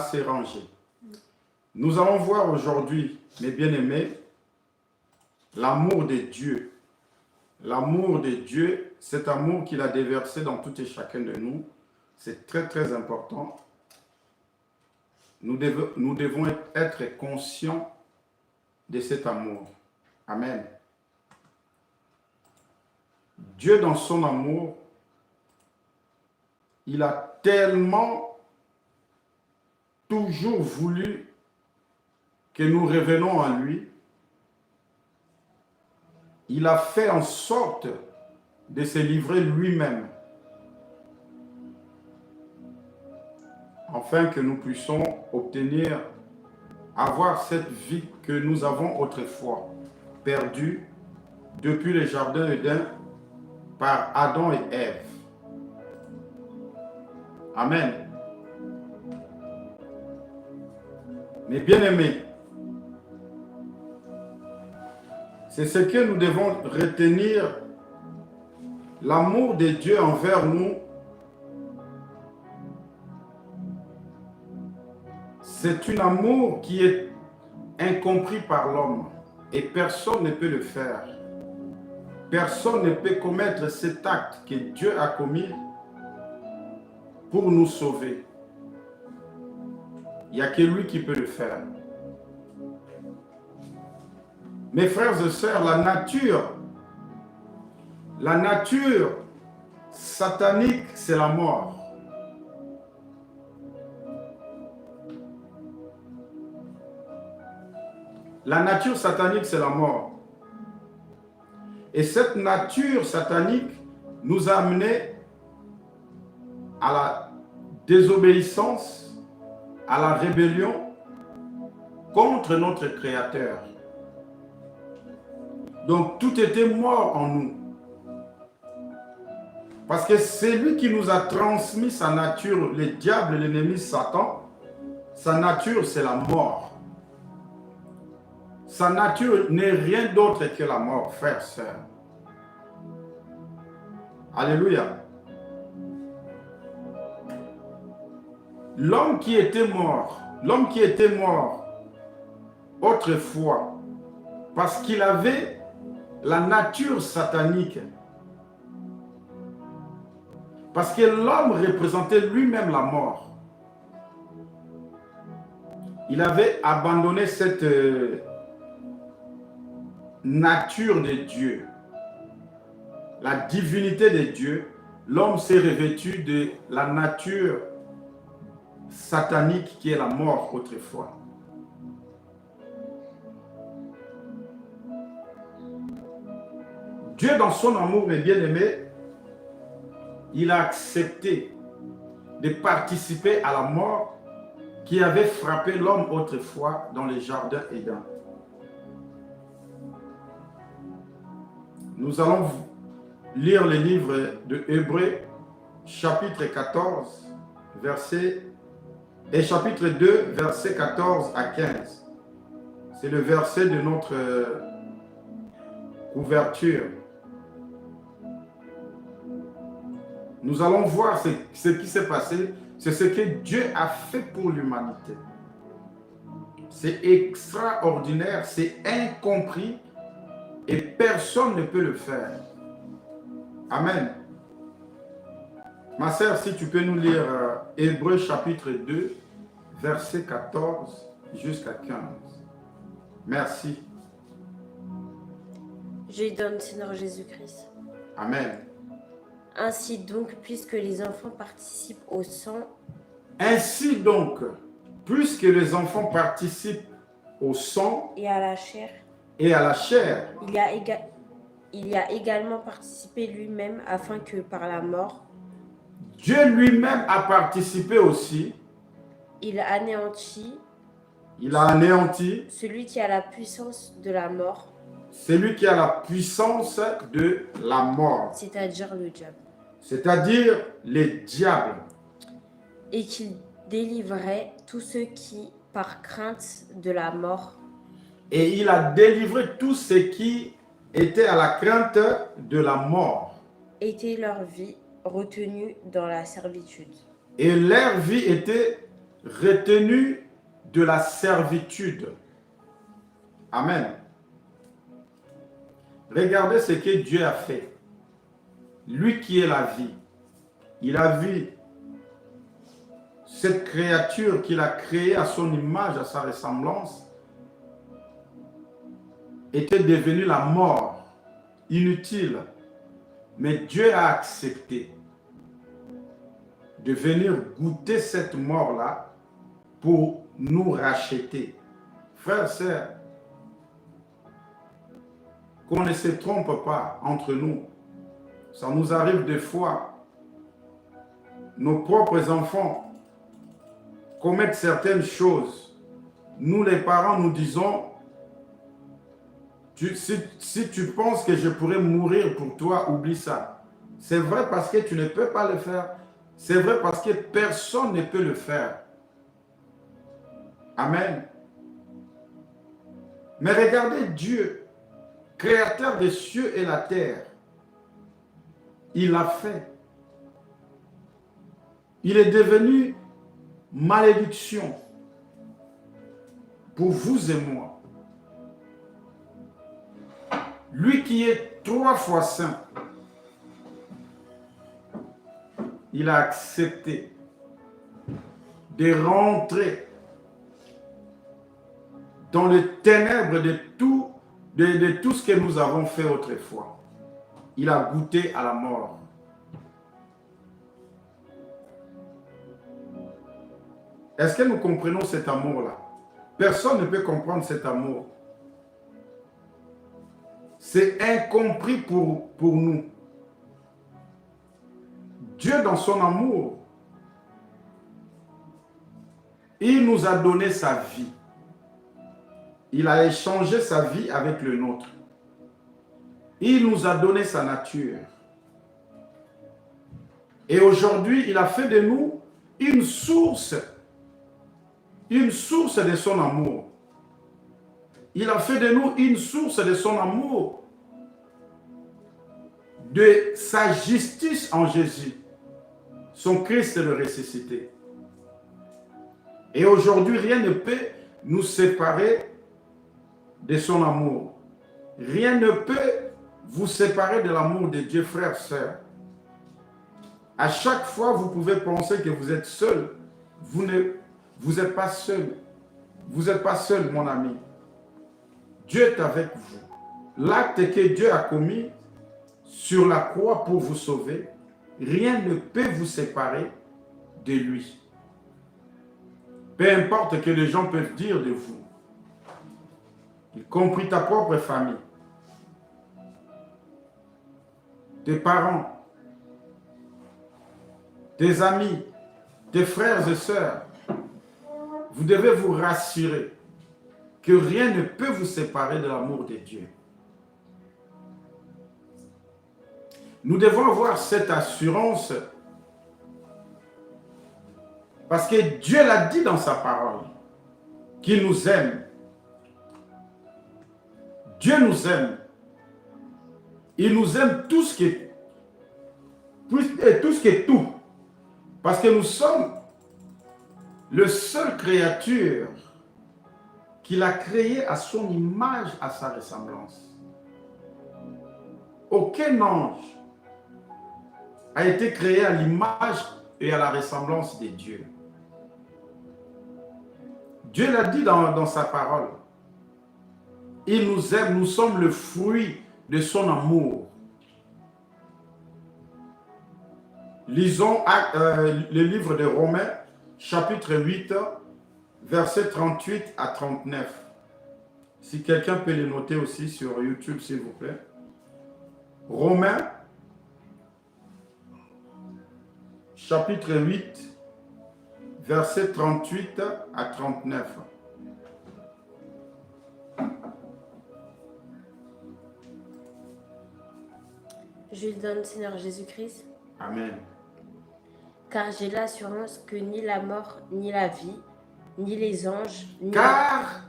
assez rangé. Nous allons voir aujourd'hui, mes bien-aimés, l'amour de Dieu. L'amour de Dieu, cet amour qu'il a déversé dans tout et chacun de nous, c'est très très important. Nous devons être conscients de cet amour. Amen. Dieu, dans son amour, il a tellement toujours voulu que nous revenons à lui. Il a fait en sorte de se livrer lui-même, afin que nous puissions avoir cette vie que nous avons autrefois perdue depuis le jardin d'Éden par Adam et Ève. Amen. Mes bien-aimés, c'est ce que nous devons retenir, l'amour de Dieu envers nous. C'est un amour qui est incompris par l'homme et personne ne peut le faire. Personne ne peut commettre cet acte que Dieu a commis pour nous sauver. Il n'y a que lui qui peut le faire. Mes frères et sœurs, la nature satanique, c'est la mort. La nature satanique, c'est la mort. Et cette nature satanique nous a amenés à la désobéissance, à la rébellion contre notre Créateur. Donc tout était mort en nous. Parce que c'est lui qui nous a transmis sa nature, le diable, l'ennemi Satan. Sa nature, c'est la mort. Sa nature n'est rien d'autre que la mort, frères, sœurs. Alléluia. L'homme qui était mort autrefois, parce qu'il avait la nature satanique, parce que l'homme représentait lui-même la mort. Il avait abandonné cette nature de Dieu, la divinité de Dieu. L'homme s'est revêtu de la nature satanique qui est la mort autrefois. Dieu, dans son amour, mes bien-aimés, il a accepté de participer à la mort qui avait frappé l'homme autrefois dans le jardin Éden. Nous allons lire le livre de Hébreux, chapitre 14, chapitre 2, versets 14 à 15. C'est le verset de notre couverture. Nous allons voir ce qui s'est passé. C'est ce que Dieu a fait pour l'humanité. C'est extraordinaire, c'est incompris et personne ne peut le faire. Amen. Ma sœur, si tu peux nous lire Hébreux chapitre 2, verset 14 jusqu'à 15. Merci. Je lui donne, Seigneur Jésus-Christ. Amen. Ainsi donc, puisque les enfants participent au sang... Ainsi donc, puisque les enfants participent au sang et à la chair, il a également participé lui-même afin que par la mort, Dieu lui-même a participé aussi. Il a anéanti celui qui a la puissance de la mort. Celui qui a la puissance de la mort. C'est-à-dire le diable. C'est-à-dire les diables. Et qu'il délivrait tous ceux qui, par crainte de la mort, et il a délivré tous ceux qui étaient à la crainte de la mort, était leur vie retenue dans la servitude. Et leur vie était retenu de la servitude. Amen. Regardez ce que Dieu a fait. Lui qui est la vie. Il a vu cette créature qu'il a créée à son image, à sa ressemblance, était devenue la mort, inutile. Mais Dieu a accepté de venir goûter cette mort-là pour nous racheter. Frères, sœurs, qu'on ne se trompe pas entre nous. Ça nous arrive des fois. Nos propres enfants commettent certaines choses. Nous, les parents, nous disons, si tu penses que je pourrais mourir pour toi, oublie ça. C'est vrai parce que tu ne peux pas le faire. C'est vrai parce que personne ne peut le faire. Amen. Mais regardez Dieu, créateur des cieux et la terre. Il l'a fait. Il est devenu malédiction pour vous et moi. Lui qui est 3 fois saint, il a accepté de rentrer dans les ténèbres de tout ce que nous avons fait autrefois. Il a goûté à la mort. Est-ce que nous comprenons cet amour-là? Personne ne peut comprendre cet amour. C'est incompris pour nous. Dieu, dans son amour, il nous a donné sa vie. Il a échangé sa vie avec le nôtre. Il nous a donné sa nature. Et aujourd'hui, il a fait de nous une source de son amour. Il a fait de nous une source de son amour, de sa justice en Jésus, son Christ le ressuscité. Et aujourd'hui, rien ne peut nous séparer de son amour. Rien ne peut vous séparer de l'amour de Dieu, frères, sœurs. À chaque fois, vous pouvez penser que vous êtes seul. Vous n'êtes pas seul. Vous n'êtes pas seul, mon ami. Dieu est avec vous. L'acte que Dieu a commis sur la croix pour vous sauver, rien ne peut vous séparer de lui. Peu importe ce que les gens peuvent dire de vous, y compris ta propre famille, tes parents, tes amis, tes frères et sœurs, vous devez vous rassurer que rien ne peut vous séparer de l'amour de Dieu. Nous devons avoir cette assurance parce que Dieu l'a dit dans sa parole, qu'il nous aime. Dieu nous aime. Il nous aime tous qui est tout. Parce que nous sommes le seul créature qu'il a créé à son image, à sa ressemblance. Aucun ange a été créé à l'image et à la ressemblance de Dieu. Dieu l'a dit dans sa parole. Il nous aime, nous sommes le fruit de son amour. Lisons le livre de Romains, chapitre 8, versets 38 à 39. Si quelqu'un peut les noter aussi sur YouTube, s'il vous plaît. Romains, chapitre 8, versets 38 à 39. Je lui donne, Seigneur Jésus-Christ. Amen. Car j'ai l'assurance que ni la mort, ni la vie, ni les anges, ni... Car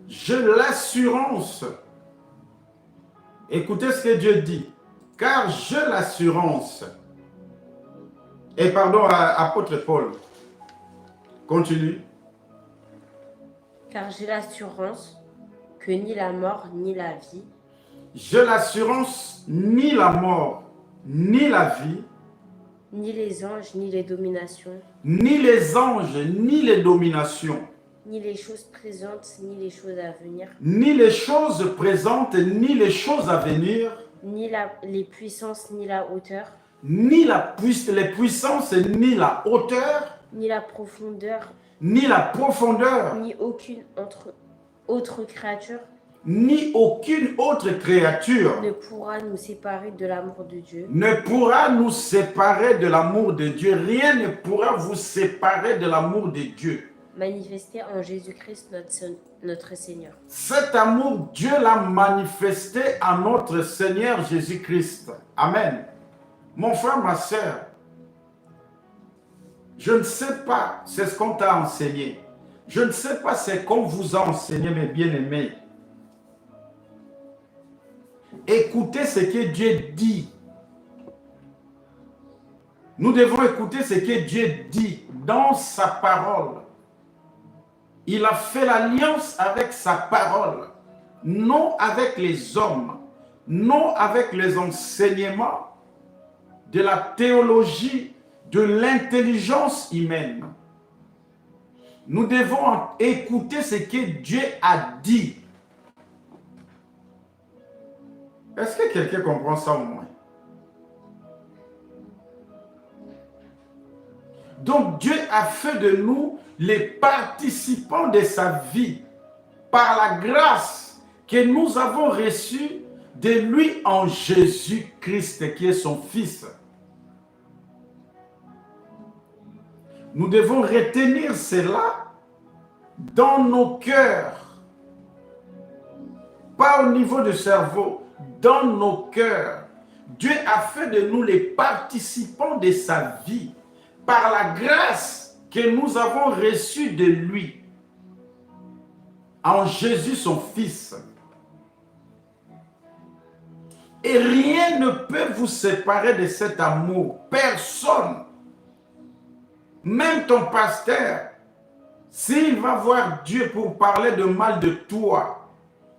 j'ai l'assurance. Écoutez ce que Dieu dit. Car j'ai l'assurance. Et pardon, apôtre Paul. Continue. Car j'ai l'assurance que ni la mort, ni la vie, J'ai l'assurance, ni la mort, ni la vie, ni les anges, ni les dominations, ni les anges, ni les dominations, ni les choses présentes, ni les choses à venir, ni les choses présentes, ni les choses à venir, ni les puissances, ni la hauteur, ni les puissances, ni la hauteur, ni la profondeur, ni la profondeur, ni aucune autre créature ni aucune autre créature ne pourra nous séparer de l'amour de Dieu, ne pourra nous séparer de l'amour de Dieu. Rien ne pourra vous séparer de l'amour de Dieu. manifesté en Jésus-Christ notre Seigneur. Cet amour, Dieu l'a manifesté à notre Seigneur Jésus-Christ. Amen. Mon frère, ma soeur, je ne sais pas, c'est ce qu'on t'a enseigné. Je ne sais pas c'est qu'on vous a enseigné, mes bien-aimés. Écoutez ce que Dieu dit. Nous devons écouter ce que Dieu dit dans sa parole. Il a fait l'alliance avec sa parole, non avec les hommes, non avec les enseignements de la théologie, de l'intelligence humaine. Nous devons écouter ce que Dieu a dit. Est-ce que quelqu'un comprend ça au moins? Donc Dieu a fait de nous les participants de sa vie par la grâce que nous avons reçue de lui en Jésus-Christ qui est son Fils. Nous devons retenir cela dans nos cœurs, pas au niveau du cerveau, dans nos cœurs. Dieu a fait de nous les participants de sa vie par la grâce que nous avons reçue de lui en Jésus son Fils. Et rien ne peut vous séparer de cet amour. Personne. Même ton pasteur, s'il va voir Dieu pour parler de mal de toi,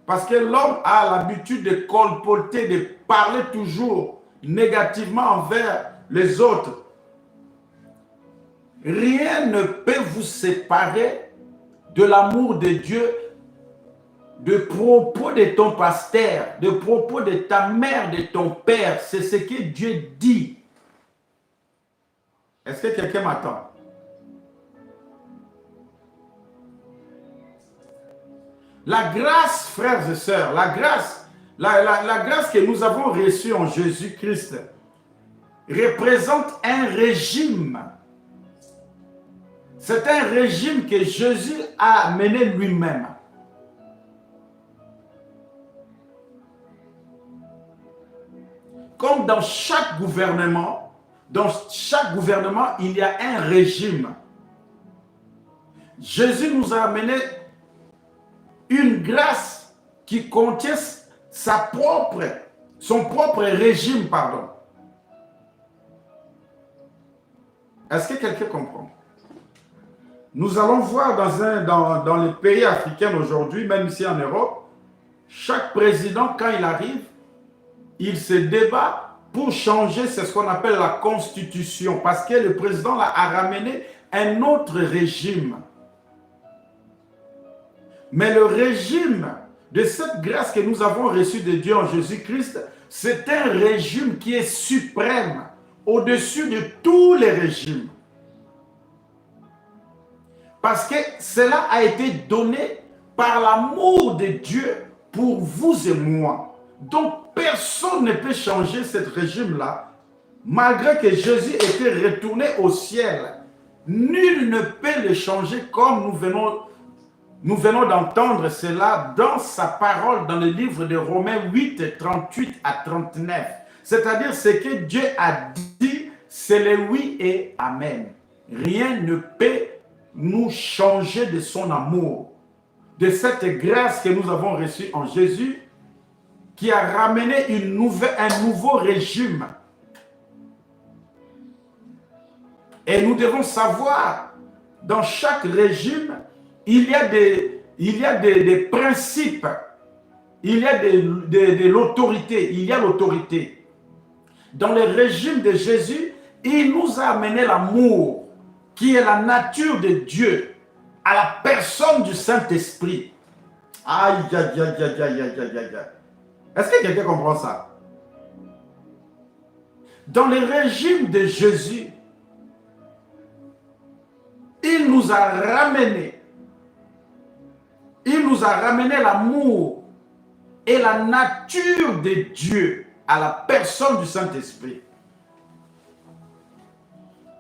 parce que l'homme a l'habitude de colporter, de parler toujours négativement envers les autres, rien ne peut vous séparer de l'amour de Dieu, de propos de ton pasteur, de propos de ta mère, de ton père. C'est ce que Dieu dit. Est-ce que quelqu'un m'attend? La grâce, frères et sœurs, la grâce que nous avons reçue en Jésus-Christ représente un régime. C'est un régime que Jésus a mené lui-même. Comme dans chaque gouvernement, il y a un régime. Jésus nous a amené une grâce qui contient son propre régime, pardon. Est-ce que quelqu'un comprend? Nous allons voir dans les pays africains aujourd'hui, même ici en Europe, chaque président, quand il arrive, il se débat pour changer ce qu'on appelle la constitution, parce que le président a ramené un autre régime. Mais le régime de cette grâce que nous avons reçue de Dieu en Jésus-Christ, c'est un régime qui est suprême, au-dessus de tous les régimes. Parce que cela a été donné par l'amour de Dieu pour vous et moi. Donc personne ne peut changer ce régime-là, malgré que Jésus était retourné au ciel. Nul ne peut le changer comme nous venons d'entendre cela dans sa parole dans le livre de Romains 8, 38 à 39. C'est-à-dire ce que Dieu a dit, c'est le oui et amen. Rien ne peut nous changer de son amour, de cette grâce que nous avons reçue en Jésus, qui a ramené un nouveau régime. Et nous devons savoir dans chaque régime, il y a des principes, il y a de l'autorité, il y a l'autorité. Dans le régime de Jésus, il nous a amené l'amour, qui est la nature de Dieu, à la personne du Saint-Esprit. Aïe, aïe, aïe, aïe, aïe, aïe, aïe, aïe. Est-ce que quelqu'un comprend ça? Dans le régime de Jésus, il nous a ramené l'amour et la nature de Dieu à la personne du Saint-Esprit.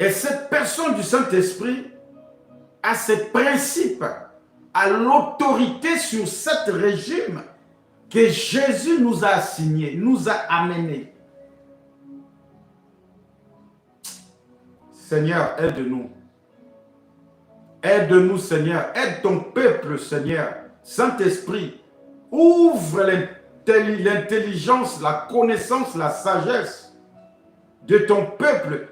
Et cette personne du Saint-Esprit a ses principes, a l'autorité sur cet régime que Jésus nous a assigné, nous a amené. Seigneur, aide-nous. Aide-nous, Seigneur. Aide ton peuple, Seigneur. Saint-Esprit, ouvre l'intelligence, la connaissance, la sagesse de ton peuple,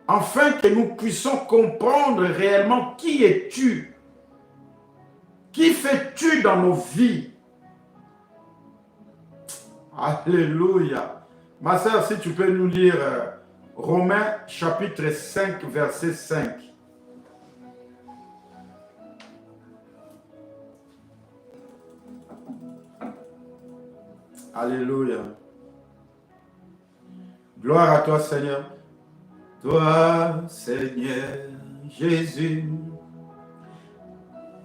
afin que nous puissions comprendre réellement qui es-tu, qui fais-tu dans nos vies. Alléluia. Ma sœur, si tu peux nous lire Romains chapitre 5, verset 5. Alléluia. Gloire à toi, Seigneur. Toi, Seigneur Jésus.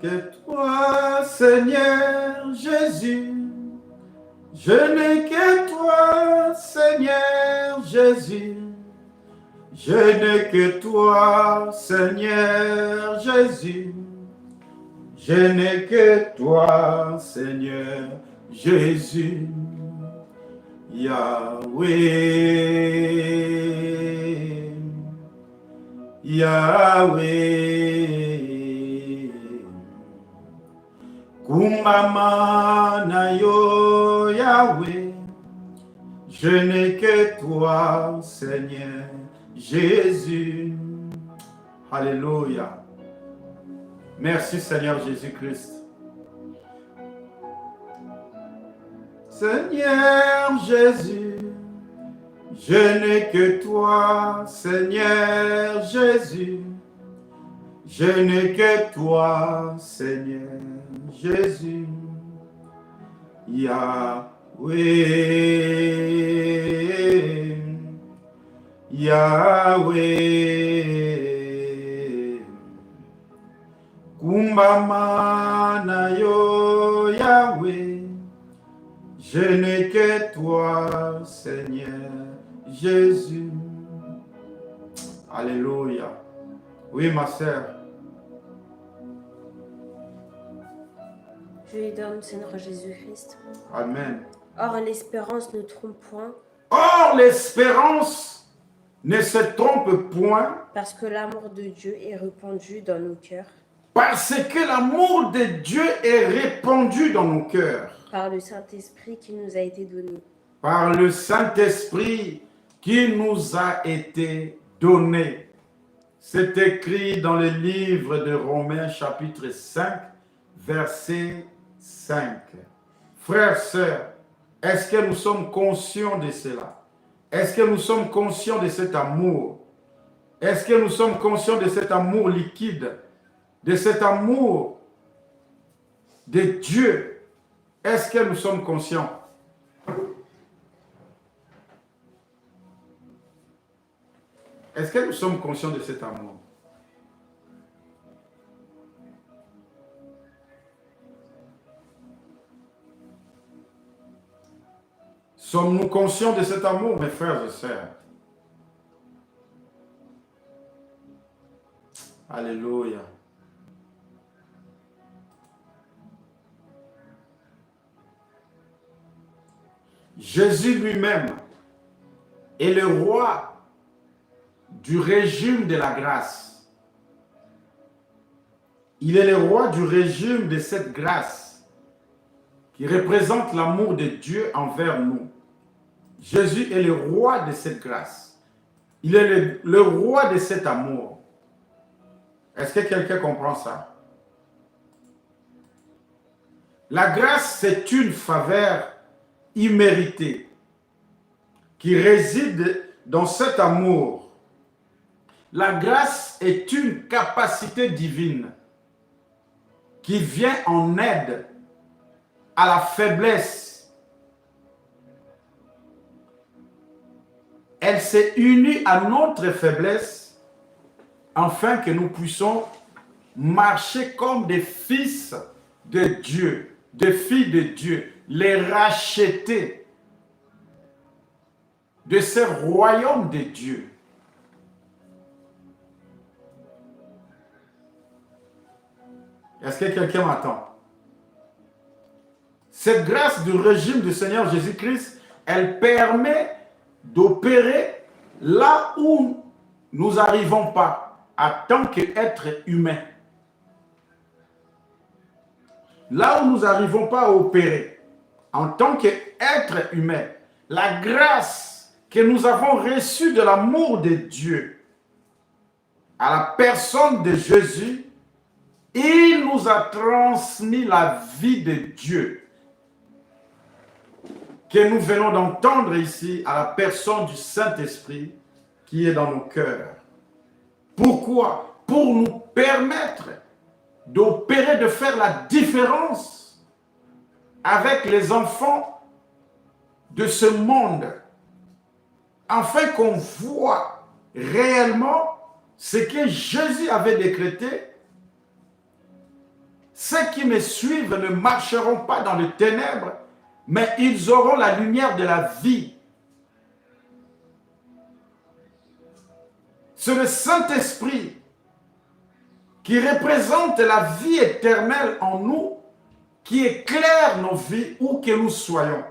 Que toi, Seigneur Jésus. Je n'ai que toi, Seigneur Jésus. Je n'ai que toi, Seigneur Jésus. Je n'ai que toi, Seigneur Jésus. Yahweh, Yahweh, Kumama na yo Yahweh, je n'ai que toi, Seigneur Jésus. Alléluia. Merci Seigneur Jésus-Christ. Seigneur Jésus, je n'ai que toi, Seigneur Jésus. Je n'ai que toi, Seigneur Jésus. Yahweh, Yahweh, Kumbama na yo Yahweh. Je n'ai que toi, Seigneur Jésus. Alléluia. Oui, ma sœur. Je lui donne, Seigneur Jésus-Christ. Amen. Or, l'espérance ne trompe point. Or, l'espérance ne se trompe point. Parce que l'amour de Dieu est répandu dans nos cœurs. Parce que l'amour de Dieu est répandu dans nos cœurs. Par le Saint-Esprit qui nous a été donné. Par le Saint-Esprit qui nous a été donné. C'est écrit dans le livre de Romains chapitre 5, verset 5. Frères, sœurs, est-ce que nous sommes conscients de cela? Est-ce que nous sommes conscients de cet amour? Est-ce que nous sommes conscients de cet amour liquide? De cet amour de Dieu? Est-ce que nous sommes conscients? Est-ce que nous sommes conscients de cet amour? Sommes-nous conscients de cet amour, mes frères et sœurs? Alléluia. Jésus lui-même est le roi du régime de la grâce. Il est le roi du régime de cette grâce qui représente l'amour de Dieu envers nous. Jésus est le roi de cette grâce. Il est le roi de cet amour. Est-ce que quelqu'un comprend ça? La grâce, c'est une faveur imméritée qui réside dans cet amour. La grâce est une capacité divine qui vient en aide à la faiblesse. Elle s'est unie à notre faiblesse afin que nous puissions marcher comme des fils de Dieu, des filles de Dieu, les racheter de ce royaume de Dieu. Est-ce que quelqu'un m'entend? Cette grâce du régime du Seigneur Jésus-Christ, elle permet d'opérer là où nous n'arrivons pas en tant qu'être humain. Là où nous n'arrivons pas à opérer en tant qu'être humain, la grâce que nous avons reçue de l'amour de Dieu à la personne de Jésus, il nous a transmis la vie de Dieu que nous venons d'entendre ici à la personne du Saint-Esprit qui est dans nos cœurs. Pourquoi? Pour nous permettre d'opérer, de faire la différence avec les enfants de ce monde, afin qu'on voit réellement ce que Jésus avait décrété. Ceux qui me suivent ne marcheront pas dans les ténèbres, mais ils auront la lumière de la vie. C'est le Saint-Esprit qui représente la vie éternelle en nous, qui éclaire nos vies où que nous soyons.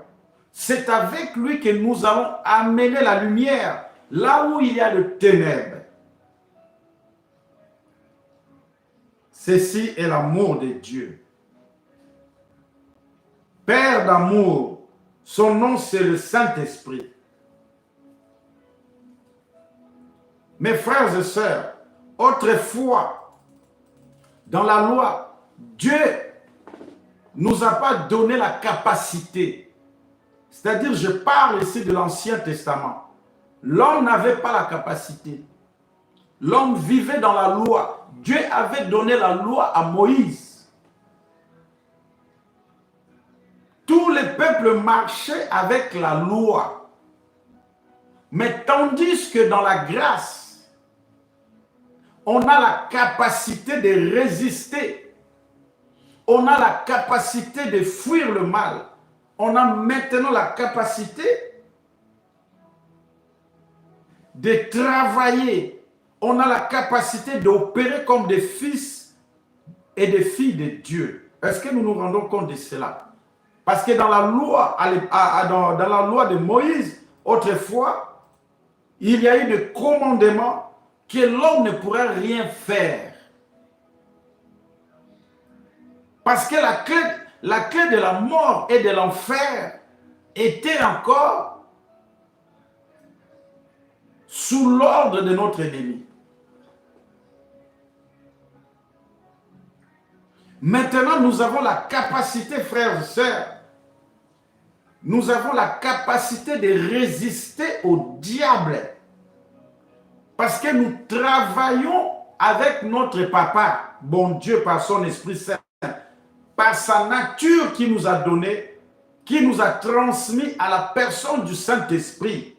C'est avec lui que nous allons amener la lumière là où il y a le ténèbre. Ceci est l'amour de Dieu. Père d'amour, son nom c'est le Saint-Esprit. Mes frères et sœurs, autrefois, dans la loi, Dieu ne nous a pas donné la capacité. C'est-à-dire, je parle ici de l'Ancien Testament. L'homme n'avait pas la capacité. L'homme vivait dans la loi. Dieu avait donné la loi à Moïse. Tout le peuple marchait avec la loi. Mais tandis que dans la grâce, on a la capacité de résister. On a la capacité de fuir le mal. On a maintenant la capacité de travailler. On a la capacité d'opérer comme des fils et des filles de Dieu. Est-ce que nous nous rendons compte de cela? Parce que dans la loi, dans la loi de Moïse, autrefois, il y a eu des commandements que l'homme ne pourrait rien faire. Parce que la clé de la mort et de l'enfer était encore sous l'ordre de notre ennemi. Maintenant, nous avons la capacité, frères et sœurs, nous avons la capacité de résister au diable. Parce que nous travaillons avec notre Papa, bon Dieu, par son Esprit Saint, par sa nature qui nous a donné, qui nous a transmis à la personne du Saint-Esprit,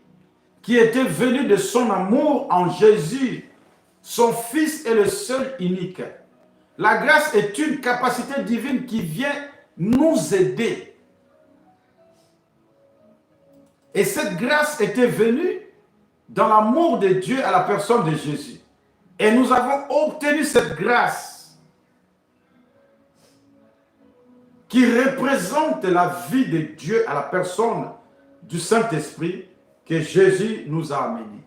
qui était venu de son amour en Jésus, son Fils est le seul unique. La grâce est une capacité divine qui vient nous aider. Et cette grâce était venue dans l'amour de Dieu à la personne de Jésus. Et nous avons obtenu cette grâce qui représente la vie de Dieu à la personne du Saint-Esprit que Jésus nous a amené.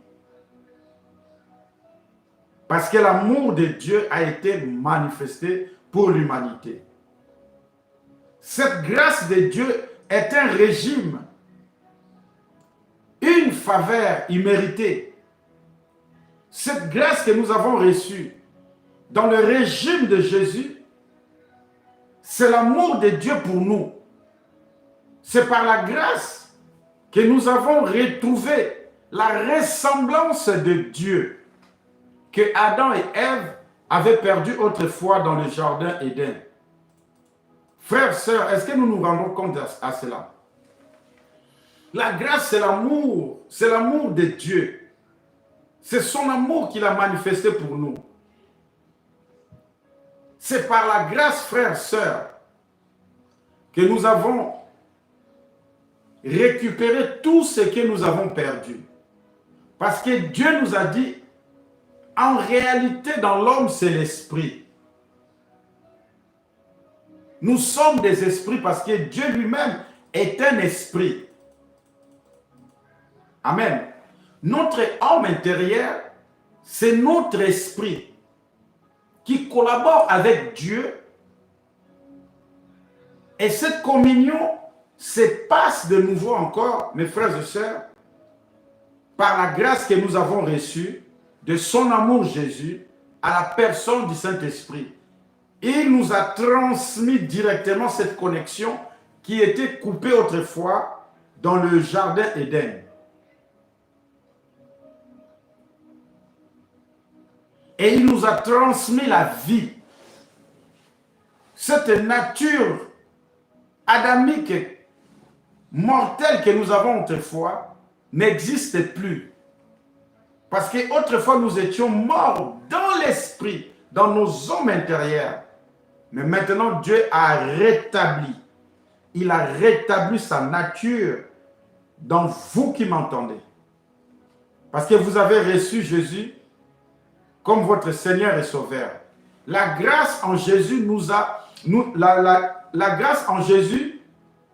Parce que l'amour de Dieu a été manifesté pour l'humanité. Cette grâce de Dieu est un régime, une faveur imméritée. Cette grâce que nous avons reçue dans le régime de Jésus, c'est l'amour de Dieu pour nous. C'est par la grâce que nous avons retrouvé la ressemblance de Dieu que Adam et Ève avaient perdu autrefois dans le jardin Éden. Frères, sœurs, est-ce que nous nous rendons compte à cela? La grâce, c'est l'amour de Dieu. C'est son amour qu'il a manifesté pour nous. C'est par la grâce, frères, sœurs, que nous avons récupéré tout ce que nous avons perdu. Parce que Dieu nous a dit, en réalité, dans l'homme, c'est l'esprit. Nous sommes des esprits parce que Dieu lui-même est un esprit. Amen. Notre homme intérieur, c'est notre esprit qui collabore avec Dieu. Et cette communion se passe de nouveau encore, mes frères et sœurs, par la grâce que nous avons reçue de son amour Jésus à la personne du Saint-Esprit. Il nous a transmis directement cette connexion qui était coupée autrefois dans le jardin Éden. Et il nous a transmis la vie. Cette nature adamique, mortelle que nous avons autrefois, n'existe plus. Parce qu'autrefois, nous étions morts dans l'esprit, dans nos hommes intérieurs. Mais maintenant, Dieu a rétabli. Il a rétabli sa nature dans vous qui m'entendez. Parce que vous avez reçu Jésus comme votre Seigneur et Sauveur. La grâce en Jésus la grâce en Jésus,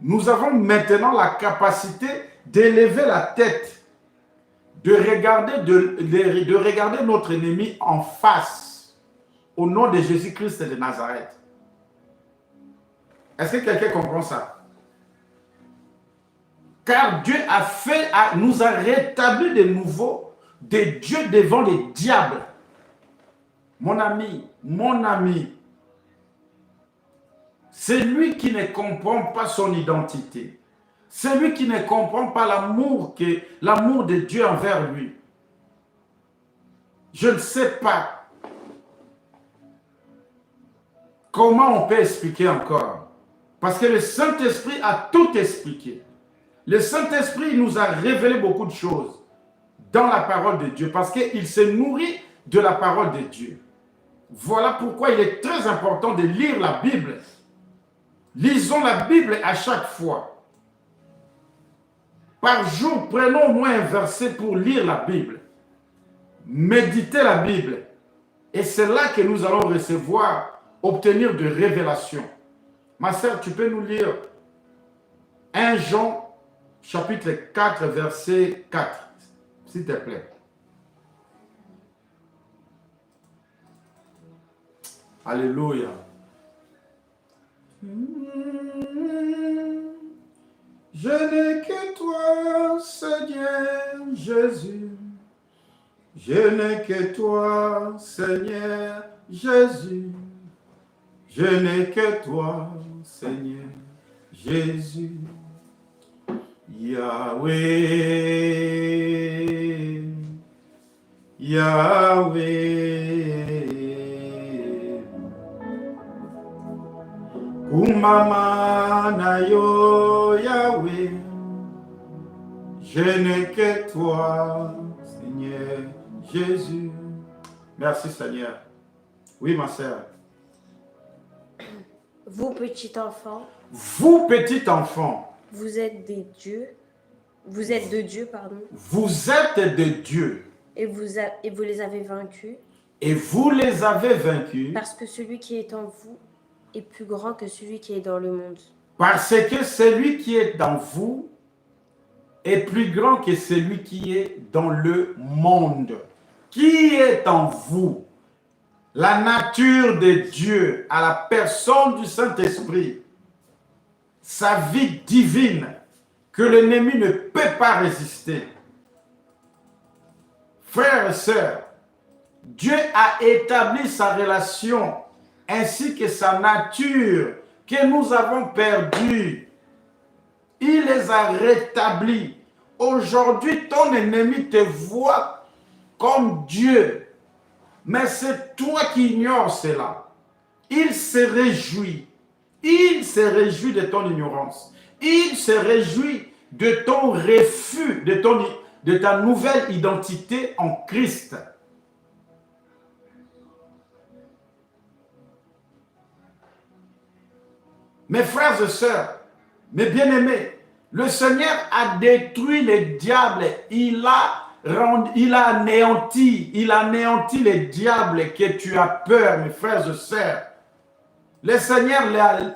nous avons maintenant la capacité d'élever la tête, de regarder notre ennemi en face, au nom de Jésus-Christ de Nazareth. Est-ce que quelqu'un comprend ça? Car Dieu nous a rétabli de nouveau des dieux devant les diables. Mon ami, c'est lui qui ne comprend pas son identité. C'est lui qui ne comprend pas l'amour de Dieu envers lui. Je ne sais pas comment on peut expliquer encore. Parce que le Saint-Esprit a tout expliqué. Le Saint-Esprit nous a révélé beaucoup de choses dans la parole de Dieu. Parce qu'il se nourrit de la parole de Dieu. Voilà pourquoi il est très important de lire la Bible. Lisons la Bible à chaque fois. Par jour, prenons au moins un verset pour lire la Bible. Méditez la Bible. Et c'est là que nous allons obtenir de révélations. Ma sœur, tu peux nous lire 1 Jean, chapitre 4, verset 4, s'il te plaît. Alléluia. Je n'ai que toi, Seigneur Jésus. Je n'ai que toi, Seigneur Jésus. Je n'ai que toi, Seigneur Jésus. Yahweh, Yahweh. Kumama na yo Yahweh, je n'ai que toi, Seigneur Jésus. Merci Seigneur. Oui ma sœur. Vous petit enfant. Vous petit enfant. Vous êtes des dieux. Vous êtes de Dieu, pardon. Vous êtes de Dieu. Et vous les avez vaincus. Et vous les avez vaincus. Parce que celui qui est en vous est plus grand que celui qui est dans le monde. Parce que celui qui est dans vous est plus grand que celui qui est dans le monde. Qui est en vous? La nature de Dieu à la personne du Saint-Esprit. Sa vie divine que l'ennemi ne peut pas résister. Frères et sœurs, Dieu a établi sa relation ainsi que sa nature que nous avons perdues. Il les a rétablis. Aujourd'hui, ton ennemi te voit comme Dieu. Mais c'est toi qui ignores cela. Il se réjouit. Il se réjouit de ton ignorance. Il se réjouit de ton refus, de ta nouvelle identité en Christ. Mes frères et sœurs, mes bien-aimés, le Seigneur a détruit les diables. Il a anéanti les diables que tu as peur, mes frères et sœurs. Le Seigneur,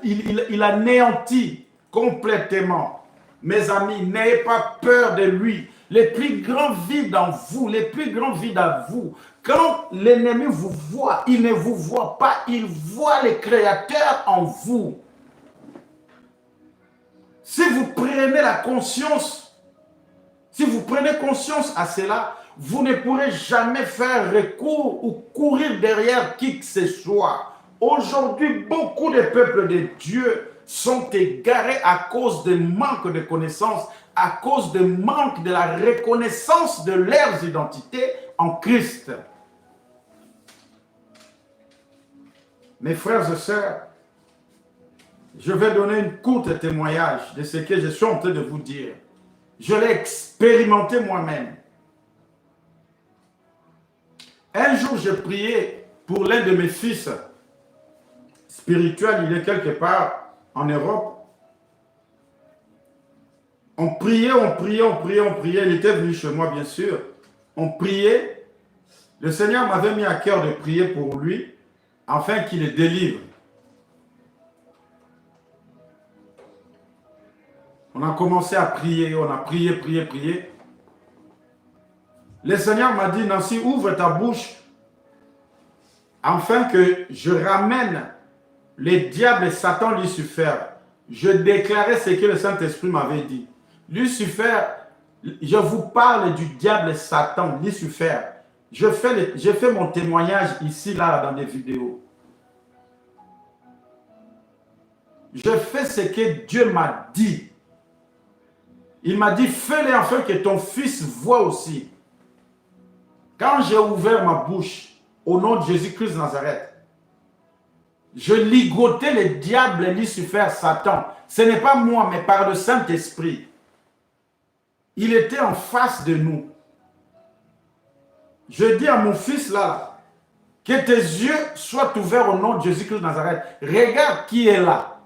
il a anéanti complètement. Mes amis, n'ayez pas peur de lui. Les plus grands vides en vous, les plus grands vides à vous. Quand l'ennemi vous voit, il ne vous voit pas, il voit le Créateur en vous. Si vous prenez la conscience, si vous prenez conscience à cela, vous ne pourrez jamais faire recours ou courir derrière qui que ce soit. Aujourd'hui, beaucoup de peuples de Dieu sont égarés à cause de manque de connaissances, à cause de manque de la reconnaissance de leurs identités en Christ. Mes frères et sœurs, je vais donner une courte témoignage de ce que je suis en train de vous dire. Je l'ai expérimenté moi-même. Un jour, je priais pour l'un de mes fils spirituels. Il est quelque part en Europe. On priait. Il était venu chez moi, bien sûr. On priait. Le Seigneur m'avait mis à cœur de prier pour lui, afin qu'il le délivre. On a commencé à prier, on a prié. Le Seigneur m'a dit, Nancy, ouvre ta bouche afin que je ramène les diables et Satan Lucifer. Je déclarais ce que le Saint-Esprit m'avait dit. Lucifer, je vous parle du diable Satan, Lucifer. Je fais mon témoignage ici, là, dans des vidéos. Je fais ce que Dieu m'a dit. Il m'a dit, fais-le afin que ton fils voie aussi. Quand j'ai ouvert ma bouche, au nom de Jésus-Christ de Nazareth, je ligotais les diables, Lucifer, Satan. Ce n'est pas moi, mais par le Saint-Esprit. Il était en face de nous. Je dis à mon fils là, que tes yeux soient ouverts au nom de Jésus-Christ de Nazareth. Regarde qui est là.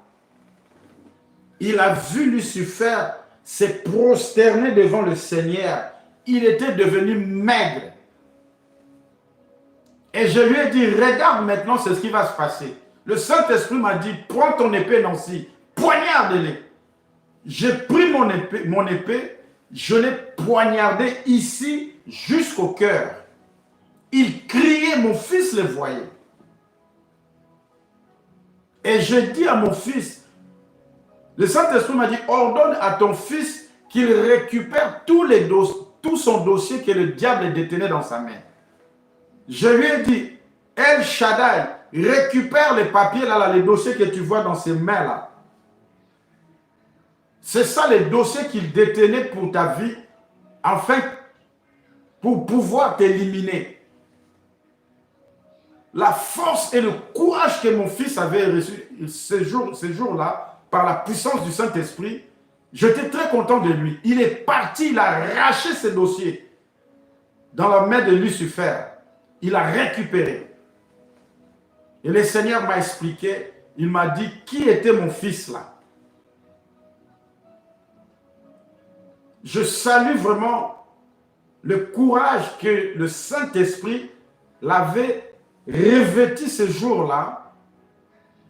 Il a vu Lucifer se prosterner devant le Seigneur. Il était devenu maigre. Et je lui ai dit, regarde maintenant ce qui va se passer. Le Saint-Esprit m'a dit, prends ton épée, Nancy, poignarde-les. J'ai pris mon épée, je l'ai poignardé ici jusqu'au cœur. Il criait, mon fils le voyait. Et je dis à mon fils, le Saint-Esprit m'a dit, ordonne à ton fils qu'il récupère tout son dossier que le diable détenait dans sa main. Je lui ai dit, El Shaddai, récupère les papiers là, les dossiers que tu vois dans ses mains là. C'est ça les dossiers qu'il détenait pour ta vie, afin pour pouvoir t'éliminer. La force et le courage que mon fils avait reçu ces jours-là, par la puissance du Saint-Esprit, j'étais très content de lui. Il est parti, il a arraché ses dossiers dans la main de Lucifer. Il a récupéré. Et le Seigneur m'a expliqué, il m'a dit qui était mon fils là. Je salue vraiment le courage que le Saint-Esprit l'avait revêtu ce jour-là.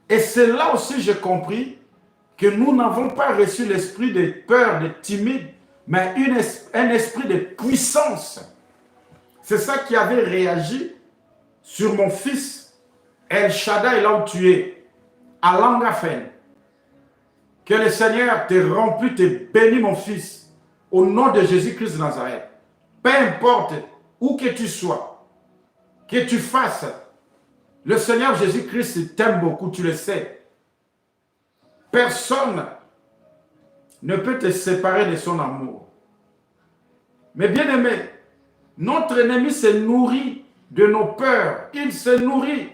Et c'est là aussi que j'ai compris que nous n'avons pas reçu l'esprit de peur, de timide, mais un esprit de puissance. C'est ça qui avait réagi sur mon fils, El Shaddai, là où tu es, à Langafen. Que le Seigneur te remplit, te bénisse, mon fils, au nom de Jésus-Christ de Nazareth. Peu importe où que tu sois, que tu fasses. Le Seigneur Jésus-Christ t'aime beaucoup, tu le sais. Personne ne peut te séparer de son amour. Mais bien aimé, notre ennemi se nourrit de nos peurs, il se nourrit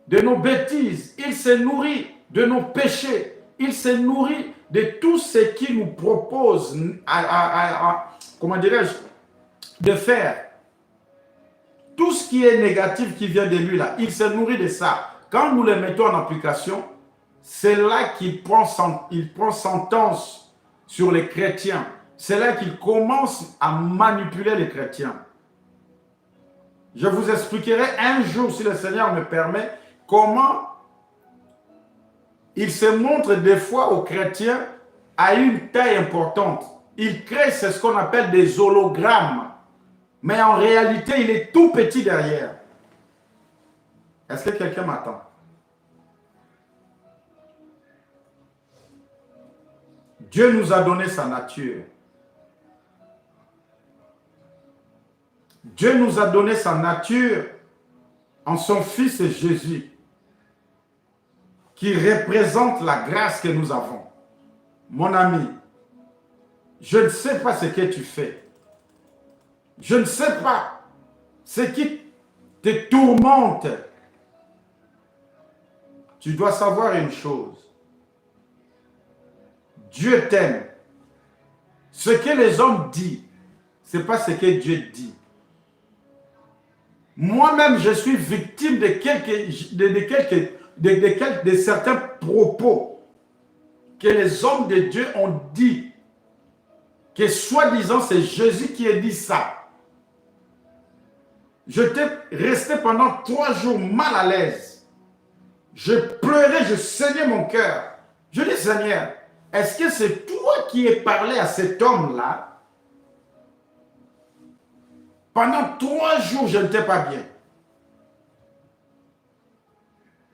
de nos bêtises, il se nourrit de nos péchés, il se nourrit de tout ce qu'il nous propose comment dirais-je, de faire. Tout ce qui est négatif qui vient de lui là, il se nourrit de ça. Quand nous le mettons en application, c'est là qu'il prend sentence sur les chrétiens. C'est là qu'il commence à manipuler les chrétiens. Je vous expliquerai un jour, si le Seigneur me permet, comment il se montre des fois aux chrétiens à une taille importante. Il crée ce qu'on appelle des hologrammes. Mais en réalité, il est tout petit derrière. Est-ce que quelqu'un m'attend? Dieu nous a donné sa nature. Dieu nous a donné sa nature en son Fils Jésus, qui représente la grâce que nous avons. Mon ami, je ne sais pas ce que tu fais. Je ne sais pas ce qui te tourmente. Tu dois savoir une chose. Dieu t'aime. Ce que les hommes disent, ce n'est pas ce que Dieu dit. Moi-même, je suis victime de certains propos que les hommes de Dieu ont dit, que soi-disant c'est Jésus qui a dit ça. J'étais resté pendant 3 jours mal à l'aise. Je pleurais, je saignais mon cœur. Je dis, Seigneur, est-ce que c'est toi qui as parlé à cet homme-là? Pendant 3 jours, je n'étais pas bien.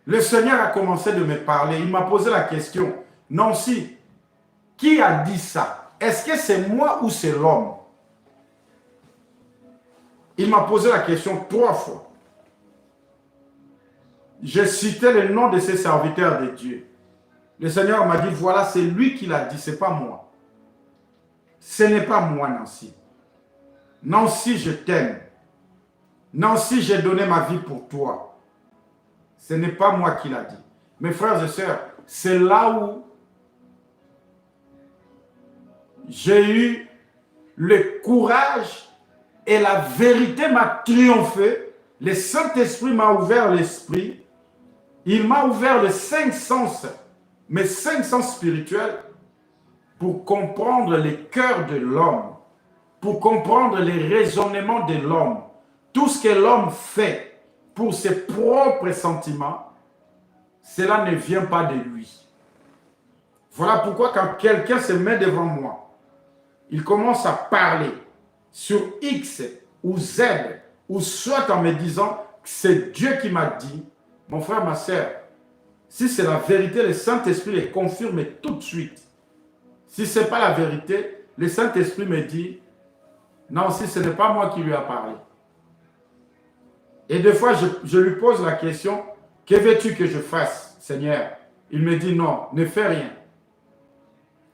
Le Seigneur a commencé de me parler. Il m'a posé la question, Nancy, qui a dit ça? Est-ce que c'est moi ou c'est l'homme? Il m'a posé la question 3 fois. J'ai cité le nom de ces serviteurs de Dieu. Le Seigneur m'a dit, voilà, c'est lui qui l'a dit, ce n'est pas moi. Ce n'est pas moi, Nancy. Nancy, je t'aime. Nancy, j'ai donné ma vie pour toi. Ce n'est pas moi qui l'a dit. Mes frères et sœurs, c'est là où j'ai eu le courage et la vérité m'a triomphé. Le Saint-Esprit m'a ouvert l'esprit. Il m'a ouvert les 5 sens, mes 5 sens spirituels, pour comprendre les cœurs de l'homme, pour comprendre les raisonnements de l'homme. Tout ce que l'homme fait pour ses propres sentiments, cela ne vient pas de lui. Voilà pourquoi quand quelqu'un se met devant moi, il commence à parler sur X ou Z, ou soit en me disant que c'est Dieu qui m'a dit, mon frère, ma soeur, si c'est la vérité, le Saint-Esprit le confirme tout de suite. Si ce n'est pas la vérité, le Saint-Esprit me dit, non, si ce n'est pas moi qui lui a parlé. Et des fois, je lui pose la question, que veux-tu que je fasse, Seigneur? Il me dit, non, ne fais rien.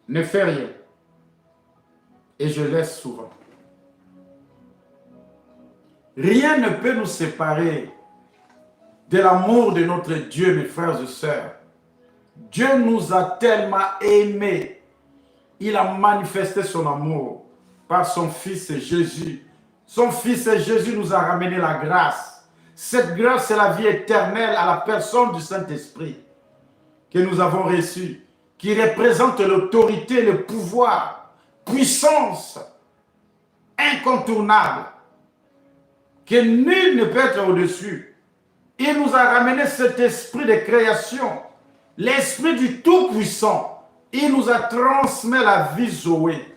Ne fais rien. Et je laisse souvent. Rien ne peut nous séparer de l'amour de notre Dieu, mes frères et sœurs. Dieu nous a tellement aimés. Il a manifesté son amour par son Fils Jésus. Son Fils Jésus nous a ramené la grâce. Cette grâce, c'est la vie éternelle à la personne du Saint-Esprit que nous avons reçue, qui représente l'autorité, le pouvoir, puissance incontournable, que nul ne peut être au-dessus. Il nous a ramené cet esprit de création, l'esprit du Tout-Puissant. Il nous a transmis la vie Zoé.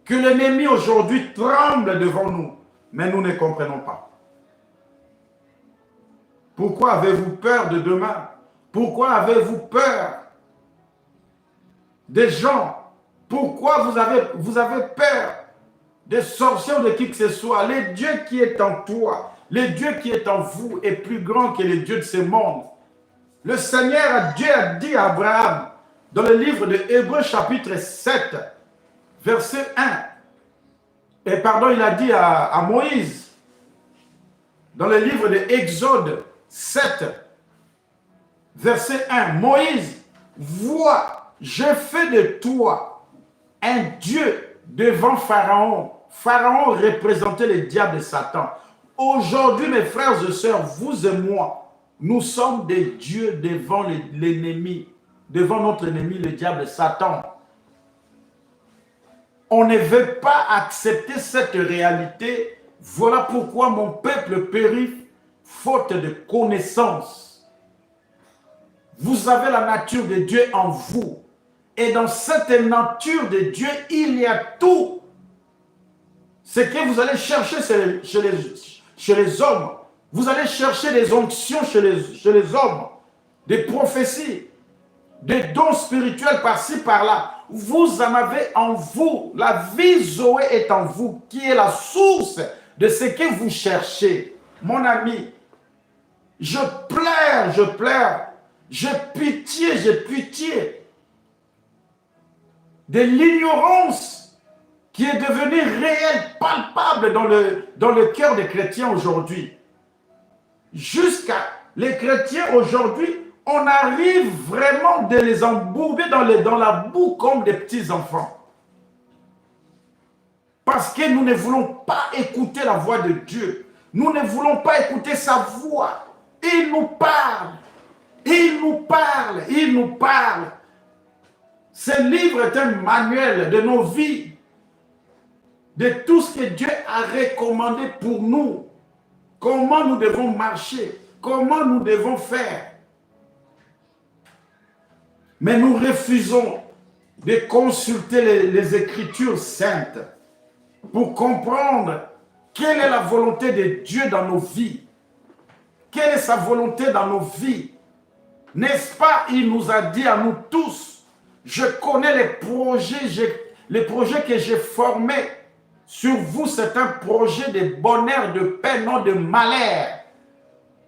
Que l'ennemi aujourd'hui tremble devant nous, mais nous ne comprenons pas. Pourquoi avez-vous peur de demain? Pourquoi avez-vous peur des gens? Pourquoi vous avez peur des sorciers ou de qui que ce soit? Le Dieu qui est en toi, Le Dieu qui est en vous est plus grand que le Dieu de ce monde. Le Seigneur, Dieu a dit à Abraham, dans le livre de Hébreux chapitre 7, verset 1, et pardon, il a dit à Moïse, dans le livre de Exode 7, verset 1, Moïse, vois, je fais de toi un Dieu devant Pharaon. Pharaon représentait le diable de Satan. Aujourd'hui, mes frères et sœurs, vous et moi, nous sommes des dieux devant l'ennemi, devant notre ennemi, le diable de Satan. On ne veut pas accepter cette réalité. Voilà pourquoi mon peuple périt faute de connaissance. Vous avez la nature de Dieu en vous. Et dans cette nature de Dieu, il y a tout. Ce que vous allez chercher chez les hommes. Vous allez chercher des onctions chez les hommes. Des prophéties. Des dons spirituels par-ci, par-là. Vous en avez en vous. La vie Zoé est en vous, qui est la source de ce que vous cherchez. Mon ami, je pleure. J'ai pitié de l'ignorance qui est devenue réelle, palpable dans le cœur des chrétiens aujourd'hui. Jusqu'à les chrétiens aujourd'hui, on arrive vraiment de les embourber dans la boue comme des petits enfants. Parce que nous ne voulons pas écouter la voix de Dieu. Nous ne voulons pas écouter sa voix. Il nous parle. Il nous parle. Ce livre est un manuel de nos vies. De tout ce que Dieu a recommandé pour nous. Comment nous devons marcher. Comment nous devons faire. Mais nous refusons de consulter les Écritures saintes pour comprendre quelle est la volonté de Dieu dans nos vies. Quelle est sa volonté dans nos vies. N'est-ce pas, il nous a dit à nous tous, je connais les projets que j'ai formés sur vous, c'est un projet de bonheur, de paix, non de malheur.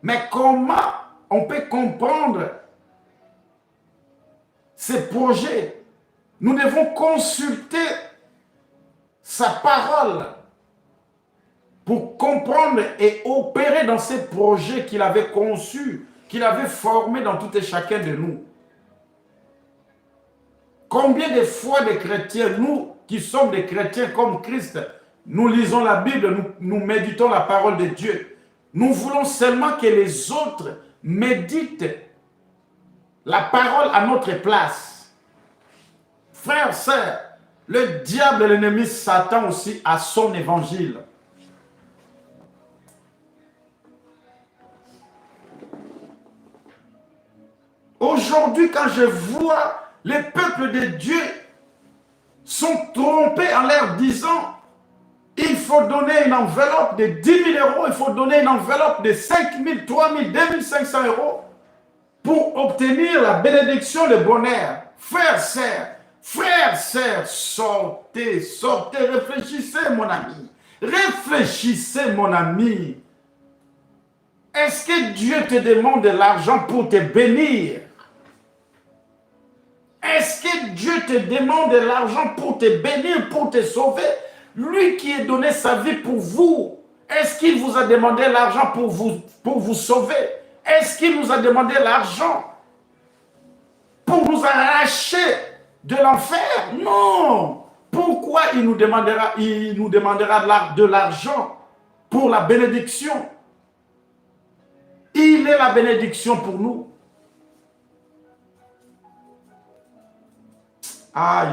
Mais comment on peut comprendre ces projets? Nous devons consulter sa parole pour comprendre et opérer dans ces projets qu'il avait conçus, qu'il avait formés dans tout et chacun de nous. Combien de fois des chrétiens, nous qui sommes des chrétiens comme Christ, nous lisons la Bible, nous méditons la parole de Dieu. Nous voulons seulement que les autres méditent la parole à notre place. Frères, sœurs, le diable, l'ennemi Satan aussi a son évangile. Aujourd'hui, quand je vois les peuples de Dieu sont trompés en leur disant il faut donner une enveloppe de 10 000 euros, il faut donner une enveloppe de 5 000, 3 000, 2 500 euros pour obtenir la bénédiction, le bonheur. Frères, sœurs, sortez, réfléchissez mon ami. Réfléchissez mon ami. Est-ce que Dieu te demande de l'argent pour te bénir? Est-ce que Dieu te demande de l'argent pour te bénir, pour te sauver? Lui qui a donné sa vie pour vous, est-ce qu'il vous a demandé l'argent pour vous sauver? Est-ce qu'il nous a demandé l'argent pour nous arracher de l'enfer? Non. Pourquoi il nous demandera de l'argent pour la bénédiction? Il est la bénédiction pour nous. Aïe.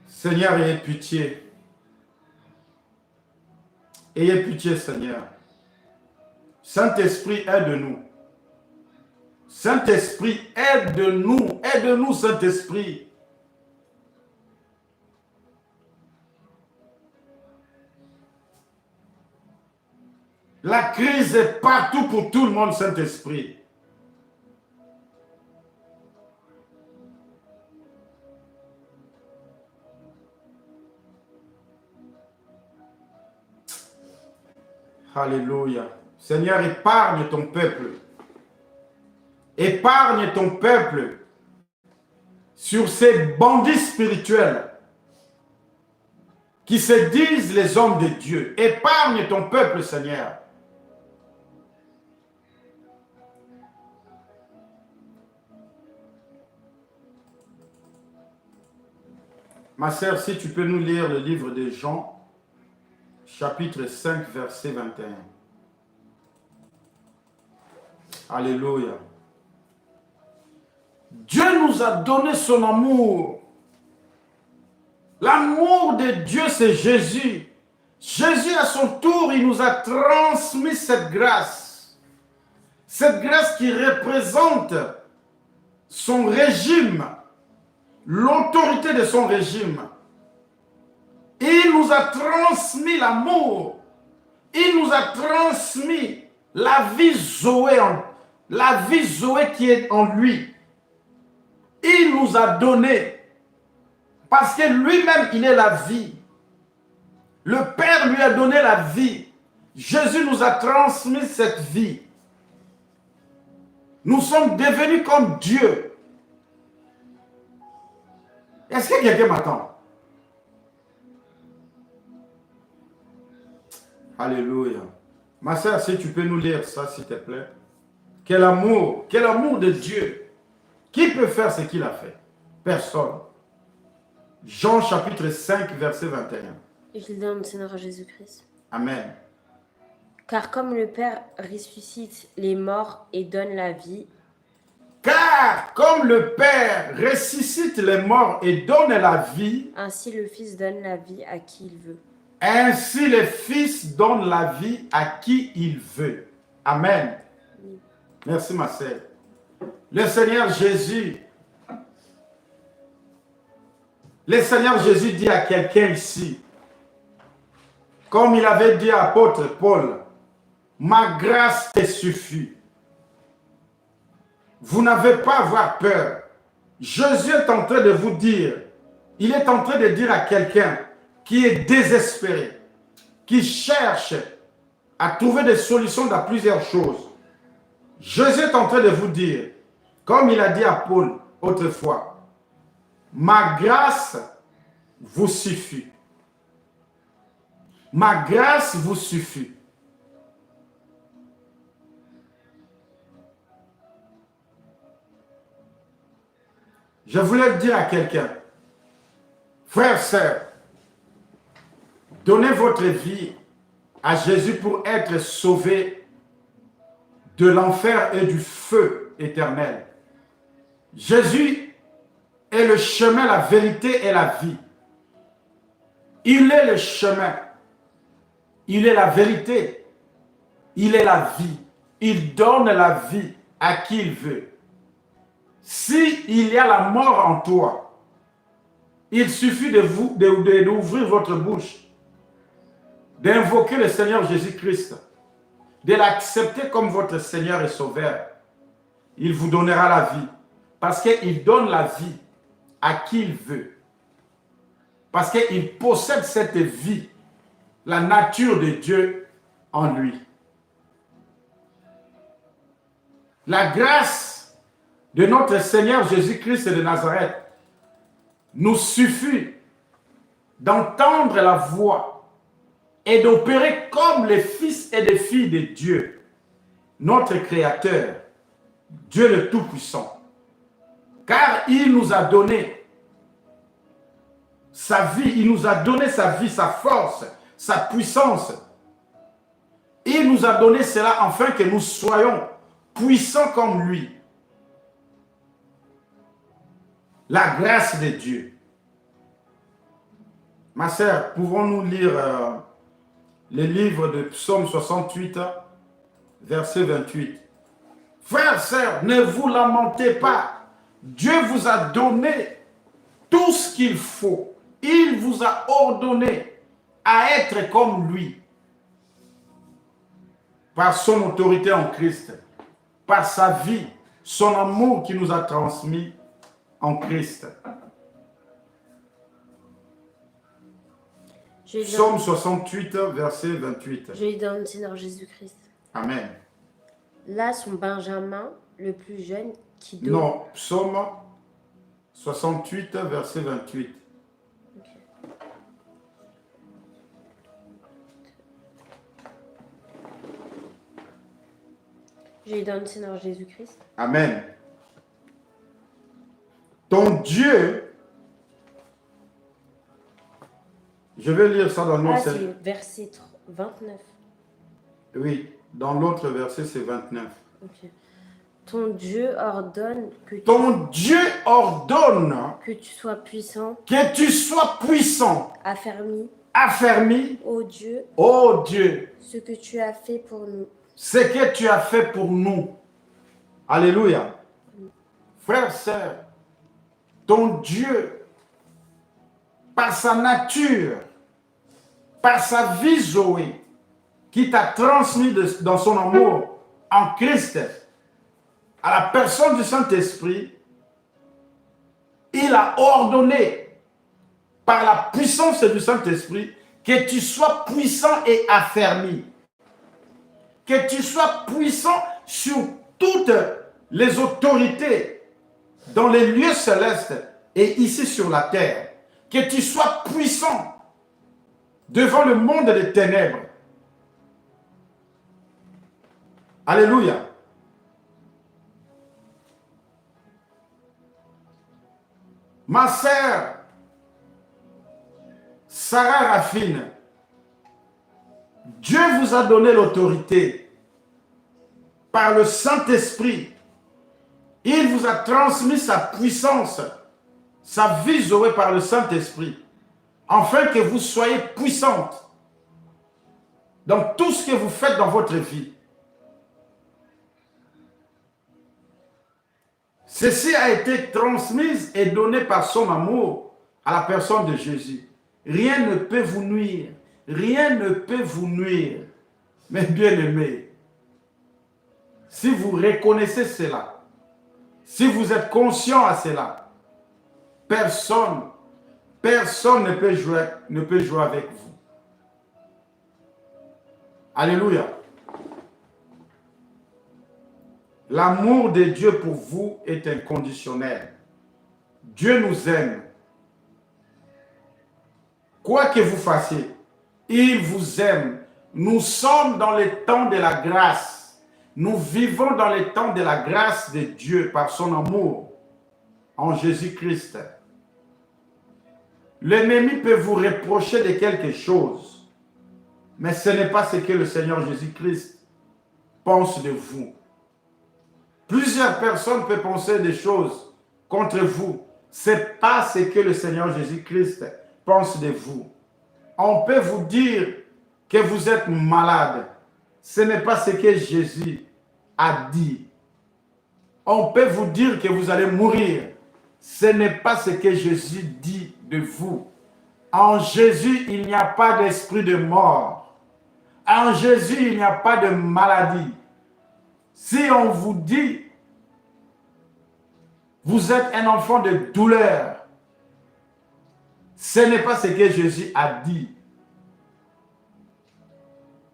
Seigneur, ayez pitié. Ayez pitié, Seigneur. Saint-Esprit, aide-nous. Saint-Esprit, aide-nous. Aide-nous, Saint-Esprit. La crise est partout pour tout le monde, Saint-Esprit. Alléluia. Seigneur, épargne ton peuple. Épargne ton peuple sur ces bandits spirituels qui se disent les hommes de Dieu. Épargne ton peuple, Seigneur. Ma sœur, si tu peux nous lire le livre de Jean, chapitre 5, verset 21. Alléluia. Dieu nous a donné son amour. L'amour de Dieu, c'est Jésus. Jésus, à son tour, il nous a transmis cette grâce. Cette grâce qui représente son régime, l'autorité de son régime. Il nous a transmis l'amour. Il nous a transmis la vie Zoé, la vie Zoé qui est en lui. Il nous a donné, parce que lui-même, il est la vie. Le Père lui a donné la vie. Jésus nous a transmis cette vie. Nous sommes devenus comme Dieu. Est-ce que quelqu'un m'attend? Alléluia. Ma sœur, si tu peux nous lire ça, s'il te plaît. Quel amour de Dieu. Qui peut faire ce qu'il a fait? Personne. Jean chapitre 5, verset 21. Je le donne au Seigneur Jésus-Christ. Amen. Car comme le Père ressuscite les morts et donne la vie, Car comme le Père ressuscite les morts et donne la vie, ainsi le Fils donne la vie à qui il veut. ainsi le Fils donne la vie à qui il veut. Amen. Oui. Merci ma sœur. Le Seigneur Jésus dit à quelqu'un ici, comme il avait dit à l'apôtre Paul, ma grâce te suffit. Vous n'avez pas à avoir peur. Jésus est en train de vous dire, il est en train de dire à quelqu'un qui est désespéré, qui cherche à trouver des solutions dans plusieurs choses. Jésus est en train de vous dire, comme il a dit à Paul autrefois, ma grâce vous suffit. Ma grâce vous suffit. Je voulais dire à quelqu'un, frère, sœur, donnez votre vie à Jésus pour être sauvé de l'enfer et du feu éternel. Jésus est le chemin, la vérité et la vie. Il est le chemin. Il est la vérité. Il est la vie. Il donne la vie à qui il veut. S'il y a la mort en toi, il suffit d'ouvrir votre bouche, d'invoquer le Seigneur Jésus-Christ, de l'accepter comme votre Seigneur et Sauveur. Il vous donnera la vie. Parce qu'il donne la vie à qui il veut. Parce qu'il possède cette vie, la nature de Dieu en lui. La grâce de notre Seigneur Jésus-Christ de Nazareth nous suffit d'entendre la voix et d'opérer comme les fils et les filles de Dieu, notre Créateur, Dieu le Tout-Puissant. Car il nous a donné sa vie, il nous a donné sa vie, sa force, sa puissance. Il nous a donné cela afin que nous soyons puissants comme lui. La grâce de Dieu. Ma sœur, pouvons-nous lire le livre de Psaume 68, verset 28. Frères, sœurs, ne vous lamentez pas. Dieu vous a donné tout ce qu'il faut. Il vous a ordonné à être comme lui. Par son autorité en Christ. Par sa vie, son amour qui nous a transmis en Christ. Je lui Psaume donne, 68, verset 28. je lui donne, Seigneur Jésus-Christ. Amen. Là, son Benjamin, le plus jeune, qui donne. Non, Psaume 68, verset 28. Ok. Je lui donne, Seigneur Jésus-Christ. Amen. Ton Dieu, je vais lire ça dans le nom. Ah, c'est verset 29. Oui, dans l'autre verset, c'est 29. Ok. Ton Dieu ordonne Ton Dieu ordonne que tu sois puissant, que tu sois puissant, affermi, ô Dieu, ce que tu as fait pour nous. Ce que tu as fait pour nous. Alléluia. Frères, sœurs, ton Dieu, par sa nature, par sa vie Zoé, qui t'a transmis dans son amour en Christ, à la personne du Saint-Esprit, il a ordonné par la puissance du Saint-Esprit que tu sois puissant et affermi. Que tu sois puissant sur toutes les autorités dans les lieux célestes et ici sur la terre. Que tu sois puissant devant le monde des ténèbres. Alléluia. Ma sœur, Sarah Raffine, Dieu vous a donné l'autorité par le Saint-Esprit. Il vous a transmis sa puissance, sa vie Zoé par le Saint-Esprit, afin que vous soyez puissante dans tout ce que vous faites dans votre vie. Ceci a été transmis et donné par son amour à la personne de Jésus. Rien ne peut vous nuire. Rien ne peut vous nuire. Mais bien aimé, si vous reconnaissez cela, si vous êtes conscient à cela, personne ne peut jouer avec vous. Alléluia. L'amour de Dieu pour vous est inconditionnel. Dieu nous aime. Quoi que vous fassiez, il vous aime. Nous sommes dans les temps de la grâce. Nous vivons dans les temps de la grâce de Dieu par son amour en Jésus-Christ. L'ennemi peut vous reprocher de quelque chose, mais ce n'est pas ce que le Seigneur Jésus-Christ pense de vous. Plusieurs personnes peuvent penser des choses contre vous. Ce n'est pas ce que le Seigneur Jésus-Christ pense de vous. On peut vous dire que vous êtes malade. Ce n'est pas ce que Jésus a dit. On peut vous dire que vous allez mourir. Ce n'est pas ce que Jésus dit de vous. En Jésus, il n'y a pas d'esprit de mort. En Jésus, il n'y a pas de maladie. Si on vous dit, vous êtes un enfant de douleur, ce n'est pas ce que Jésus a dit.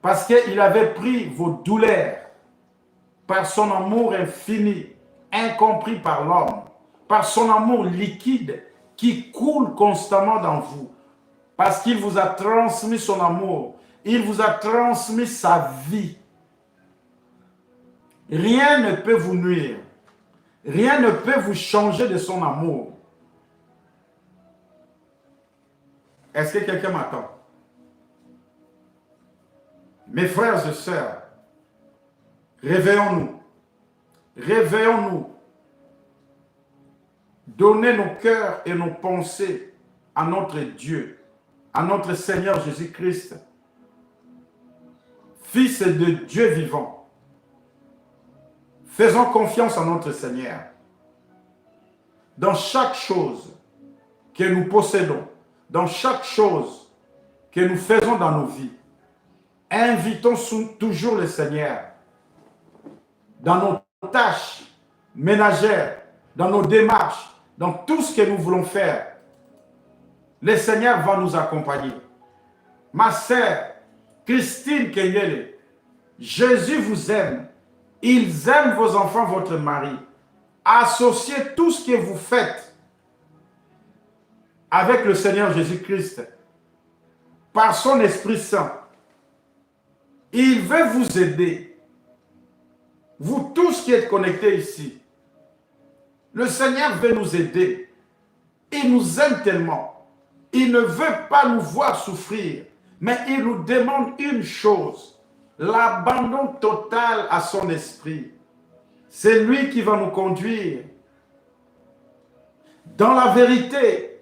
Parce qu'il avait pris vos douleurs par son amour infini, incompris par l'homme, par son amour liquide qui coule constamment dans vous. Parce qu'il vous a transmis son amour, il vous a transmis sa vie. Rien ne peut vous nuire. Rien ne peut vous changer de son amour. Est-ce que quelqu'un m'attend? Mes frères et sœurs, réveillons-nous. Réveillons-nous. Donnez nos cœurs et nos pensées à notre Dieu, à notre Seigneur Jésus-Christ, Fils de Dieu vivant. Faisons confiance en notre Seigneur. Dans chaque chose que nous possédons, dans chaque chose que nous faisons dans nos vies, invitons toujours le Seigneur dans nos tâches ménagères, dans nos démarches, dans tout ce que nous voulons faire. Le Seigneur va nous accompagner. ma sœur, Christine Kenyele, Jésus vous aime. Ils aiment vos enfants, votre mari. Associez tout ce que vous faites avec le Seigneur Jésus-Christ par son Esprit Saint. Il veut vous aider. Vous tous qui êtes connectés ici. Le Seigneur veut nous aider. Il nous aime tellement. Il ne veut pas nous voir souffrir, mais il nous demande une chose, l'abandon total à son esprit. C'est lui qui va nous conduire dans la vérité,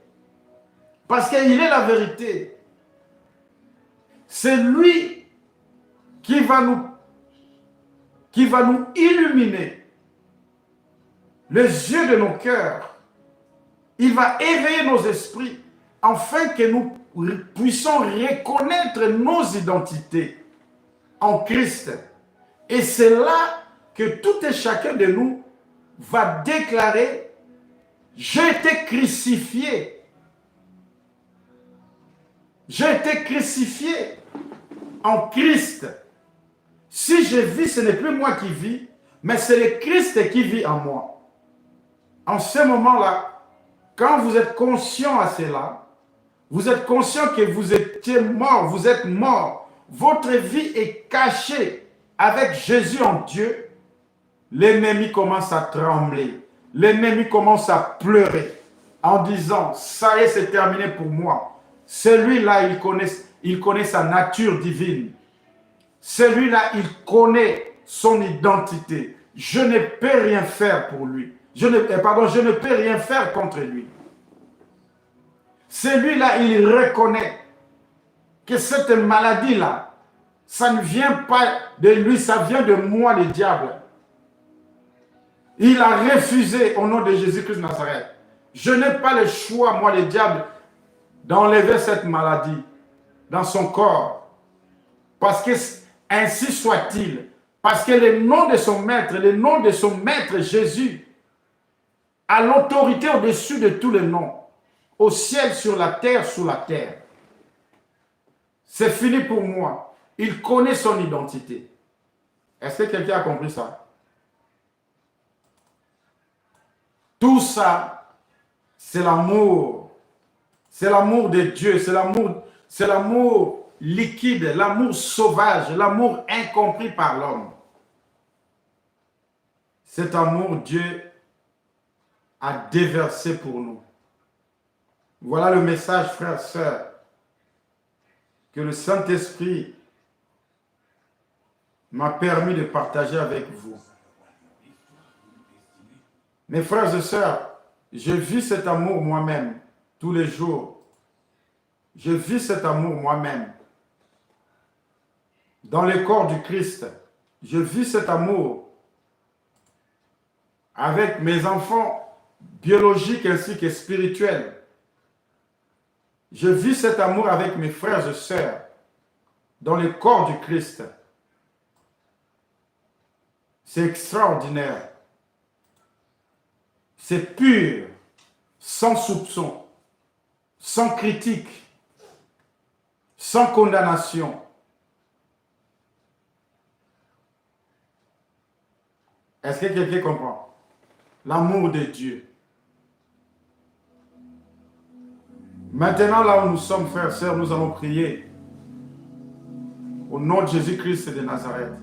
parce qu'il est la vérité. C'est lui qui va nous illuminer les yeux de nos cœurs. Il va éveiller nos esprits afin que nous puissions reconnaître nos identités en Christ. Et c'est là que tout et chacun de nous va déclarer: j'ai été crucifié. J'ai été crucifié en Christ. Si je vis, ce n'est plus moi qui vis, mais c'est le Christ qui vit en moi. En ce moment-là, quand vous êtes conscient à cela, vous êtes conscient que vous étiez mort, vous êtes mort, votre vie est cachée avec Jésus en Dieu, l'ennemi commence à trembler, l'ennemi commence à pleurer en disant: ça y est, c'est terminé pour moi. Celui-là, il connaît sa nature divine. Celui-là, il connaît son identité. Je ne peux rien faire pour lui. Je ne peux rien faire contre lui. Celui-là, il reconnaît que cette maladie-là, ça ne vient pas de lui, ça vient de moi, le diable. Il a refusé au nom de Jésus-Christ de Nazareth. Je n'ai pas le choix, moi, le diable, d'enlever cette maladie dans son corps. Parce que ainsi soit-il. Parce que le nom de son maître Jésus, a l'autorité au-dessus de tous les noms, au ciel, sur la terre, sous la terre. C'est fini pour moi. Il connaît son identité. Est-ce que quelqu'un a compris ça? Tout ça, c'est l'amour. C'est l'amour de Dieu. C'est l'amour liquide, l'amour sauvage, l'amour incompris par l'homme. Cet amour, Dieu a déversé pour nous. Voilà le message, frères et sœurs, que le Saint-Esprit m'a permis de partager avec vous. Mes frères et sœurs, je vis cet amour moi-même tous les jours. Je vis cet amour moi-même. Dans le corps du Christ, je vis cet amour avec mes enfants biologiques ainsi que spirituels. Je vis cet amour avec mes frères et sœurs dans le corps du Christ. C'est extraordinaire. C'est pur, sans soupçon, sans critique, sans condamnation. Est-ce que quelqu'un comprend? L'amour de Dieu. Maintenant, là où nous sommes, frères et sœurs, nous allons prier au nom de Jésus-Christ de Nazareth.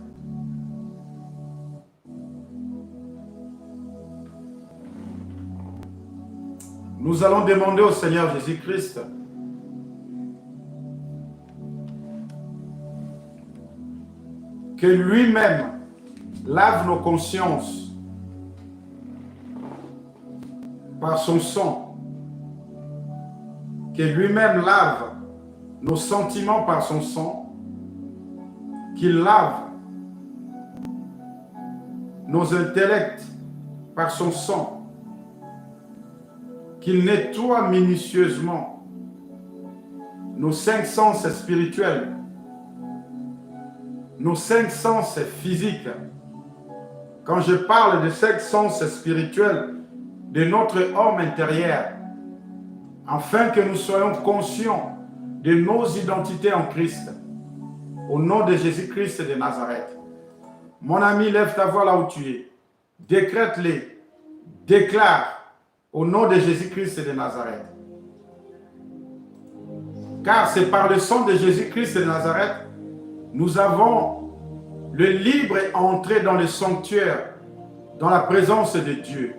Nous allons demander au Seigneur Jésus-Christ que lui-même lave nos consciences par son sang, que lui-même lave nos sentiments par son sang, qu'il lave nos intellects par son sang, qu'il nettoie minutieusement nos 5 sens spirituels, nos 5 sens physiques. Quand je parle de 5 sens spirituels de notre homme intérieur, afin que nous soyons conscients de nos identités en Christ. Au nom de Jésus-Christ de Nazareth. Mon ami, lève ta voix là où tu es. Décrète-les. Déclare au nom de Jésus-Christ de Nazareth. Car c'est par le sang de Jésus-Christ de Nazareth, nous avons le libre entrée dans le sanctuaire, dans la présence de Dieu.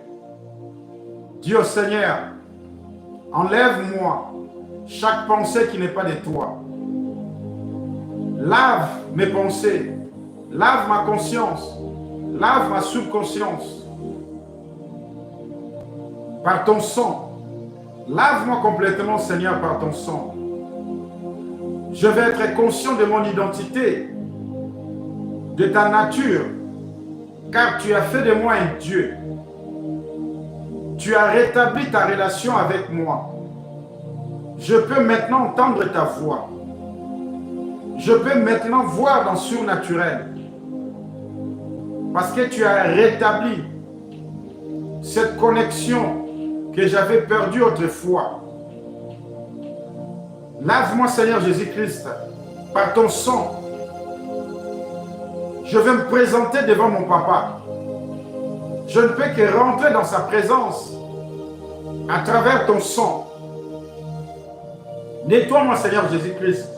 Dis au Seigneur, enlève-moi chaque pensée qui n'est pas de toi. Lave mes pensées, lave ma conscience, lave ma subconscience. Par ton sang, lave-moi complètement, Seigneur, par ton sang. Je vais être conscient de mon identité, de ta nature, car tu as fait de moi un Dieu. Tu as rétabli ta relation avec moi. Je peux maintenant entendre ta voix. Je peux maintenant voir dans le surnaturel. Parce que tu as rétabli cette connexion que j'avais perdue autrefois. Lave-moi, Seigneur Jésus-Christ, par ton sang. Je vais me présenter devant mon papa. Je ne peux que rentrer dans sa présence à travers ton sang. Nettoie-moi, Seigneur Jésus-Christ.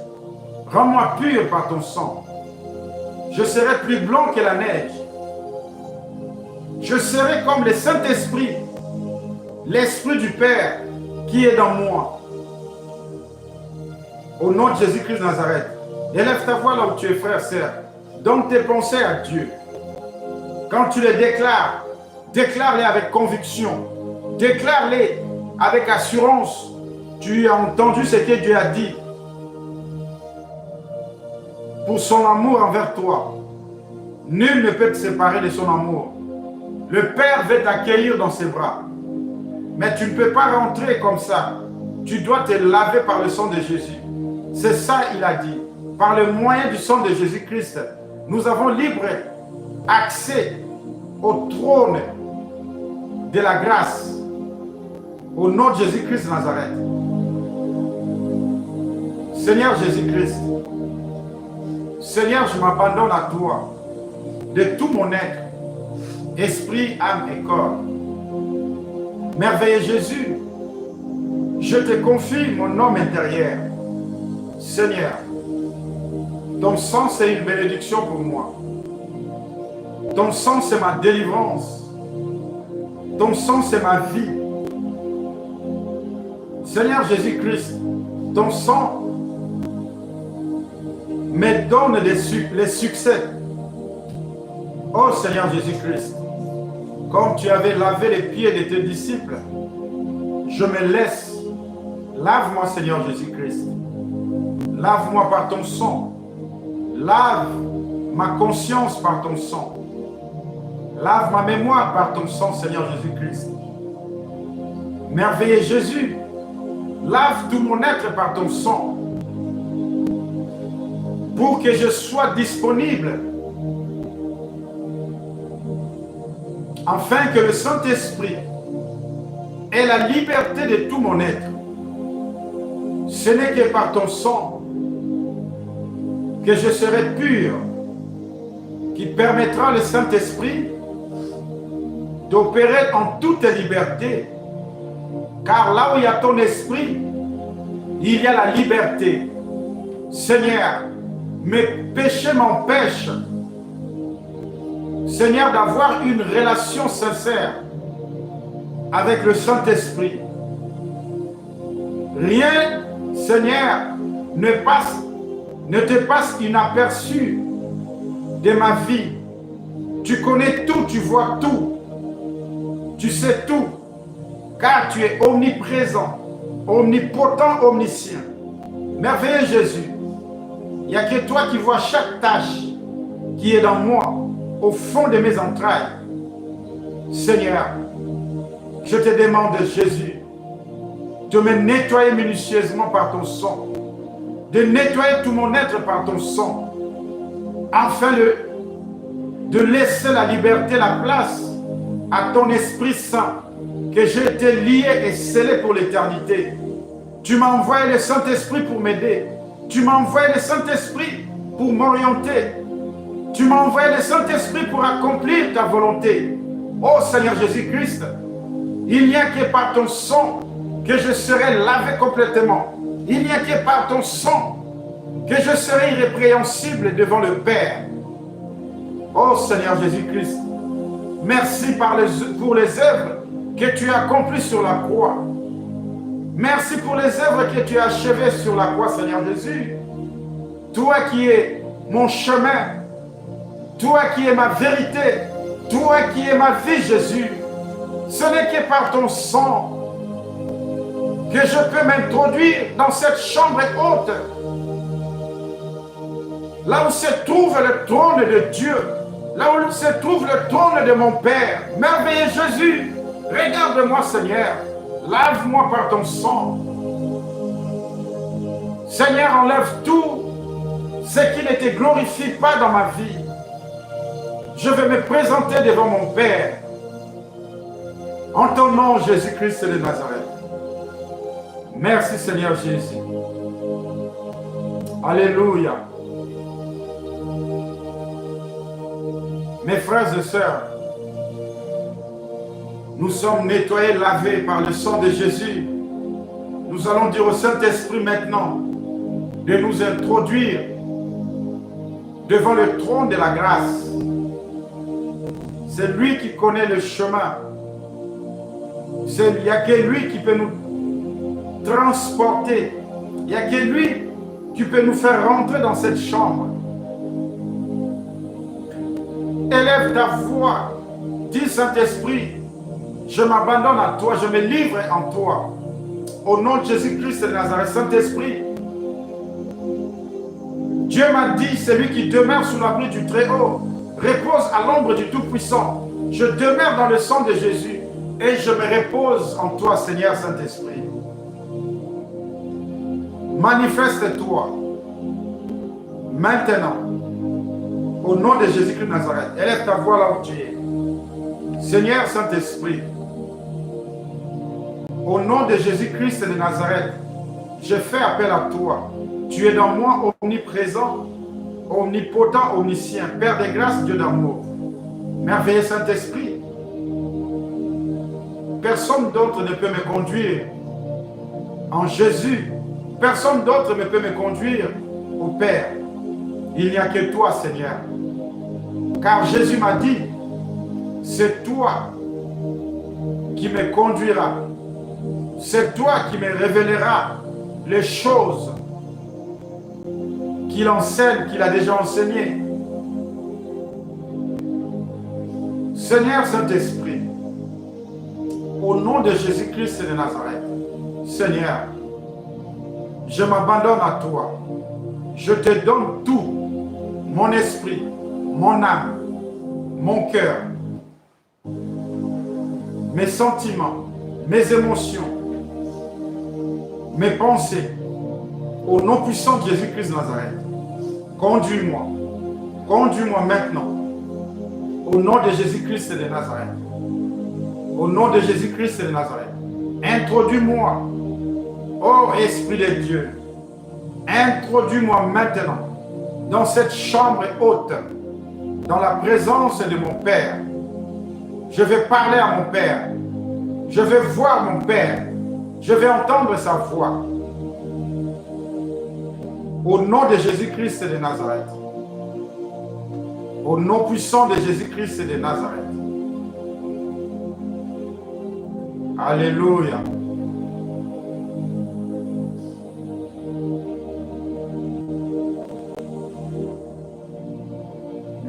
Rends-moi pur par ton sang. Je serai plus blanc que la neige. Je serai comme le Saint-Esprit, l'Esprit du Père qui est dans moi. Au nom de Jésus-Christ de Nazareth, élève ta voix là où tu es, frère, sœur. Donne tes pensées à Dieu. Quand tu les déclares, déclare-les avec conviction. Déclare-les avec assurance. Tu as entendu ce que Dieu a dit. Pour son amour envers toi. Nul ne peut te séparer de son amour. Le Père veut t'accueillir dans ses bras. Mais tu ne peux pas rentrer comme ça. Tu dois te laver par le sang de Jésus. C'est ça, il a dit. Par le moyen du sang de Jésus-Christ, nous avons libre accès au trône de la grâce. Au nom de Jésus-Christ de Nazareth. Seigneur Jésus-Christ, Seigneur, je m'abandonne à toi de tout mon être, esprit, âme et corps. Merveilleux Jésus, je te confie mon homme intérieur. Seigneur, ton sang c'est une bénédiction pour moi. Ton sang c'est ma délivrance. Ton sang c'est ma vie. Seigneur Jésus-Christ, ton sang me donne les succès. Oh Seigneur Jésus-Christ, comme tu avais lavé les pieds de tes disciples, je me laisse. Lave-moi Seigneur Jésus-Christ. Lave-moi par ton sang. Lave ma conscience par ton sang. Lave ma mémoire par ton sang, Seigneur Jésus-Christ. Merveilleux Jésus, lave tout mon être par ton sang. Pour que je sois disponible. Afin que le Saint-Esprit ait la liberté de tout mon être. Ce n'est que par ton sang que je serai pur, qui permettra le Saint-Esprit d'opérer en toute liberté. Car là où il y a ton esprit, il y a la liberté. Seigneur, mes péchés m'empêchent, Seigneur, d'avoir une relation sincère avec le Saint-Esprit. Rien, Seigneur, ne te passe inaperçu de ma vie. Tu connais tout, tu vois tout. Tu sais tout, car tu es omniprésent, omnipotent, omniscient. Merveilleux Jésus, il n'y a que toi qui vois chaque tâche qui est dans moi, au fond de mes entrailles. Seigneur, je te demande, Jésus, de me nettoyer minutieusement par ton sang, de nettoyer tout mon être par ton sang, afin de laisser la liberté, la place à ton Esprit Saint, que j'ai été lié et scellé pour l'éternité. Tu m'as envoyé le Saint-Esprit pour m'aider. Tu m'as envoyé le Saint-Esprit pour m'orienter. Tu m'as envoyé le Saint-Esprit pour accomplir ta volonté. Oh Seigneur Jésus-Christ, il n'y a que par ton sang que je serai lavé complètement. Il n'y a que par ton sang que je serai irrépréhensible devant le Père. Oh Seigneur Jésus-Christ, merci pour les œuvres que tu as accomplies sur la croix. Merci pour les œuvres que tu as achevées sur la croix, Seigneur Jésus. Toi qui es mon chemin, toi qui es ma vérité, toi qui es ma vie, Jésus. Ce n'est que par ton sang que je peux m'introduire dans cette chambre haute, là où se trouve le trône de Dieu, là où se trouve le trône de mon Père. Merveilleux Jésus, regarde-moi Seigneur, lave-moi par ton sang. Seigneur, enlève tout ce qui ne te glorifie pas dans ma vie. Je vais me présenter devant mon Père. En ton nom, Jésus-Christ de Nazareth. Merci Seigneur Jésus. Alléluia. Mes frères et sœurs, nous sommes nettoyés, lavés par le sang de Jésus. Nous allons dire au Saint-Esprit maintenant de nous introduire devant le trône de la grâce. C'est lui qui connaît le chemin. Il n'y a que lui qui peut nous transporter. Il n'y a que lui qui peut nous faire rentrer dans cette chambre. Élève ta voix. Dis Saint-Esprit, je m'abandonne à toi, je me livre en toi. Au nom de Jésus-Christ de Nazareth, Saint-Esprit, Dieu m'a dit, celui qui demeure sous l'abri du Très-Haut repose à l'ombre du Tout-Puissant. Je demeure dans le sang de Jésus et je me repose en toi, Seigneur Saint-Esprit. Manifeste-toi maintenant au nom de Jésus-Christ de Nazareth. Élève ta voix là où tu es. Seigneur Saint-Esprit, au nom de Jésus-Christ de Nazareth, je fais appel à toi. Tu es dans moi omniprésent, omnipotent, omniscient, Père de grâce, Dieu d'amour. Merveilleux Saint-Esprit, personne d'autre ne peut me conduire en Jésus. Personne d'autre ne peut me conduire au Père. Il n'y a que toi, Seigneur. Car Jésus m'a dit, c'est toi qui me conduiras. C'est toi qui me révéleras les choses qu'il enseigne, qu'il a déjà enseignées. Seigneur Saint-Esprit, au nom de Jésus-Christ de Nazareth, Seigneur, je m'abandonne à toi. Je te donne tout, mon esprit, mon âme, mon cœur, mes sentiments, mes émotions, mes pensées, au nom puissant de Jésus-Christ de Nazareth. Conduis-moi, conduis-moi maintenant, au nom de Jésus-Christ de Nazareth. Au nom de Jésus-Christ de Nazareth. Introduis-moi, ô Esprit de Dieu, introduis-moi maintenant dans cette chambre haute, dans la présence de mon Père. Je vais parler à mon Père. Je vais voir mon Père. Je vais entendre sa voix. Au nom de Jésus-Christ de Nazareth. Au nom puissant de Jésus-Christ de Nazareth. Alléluia.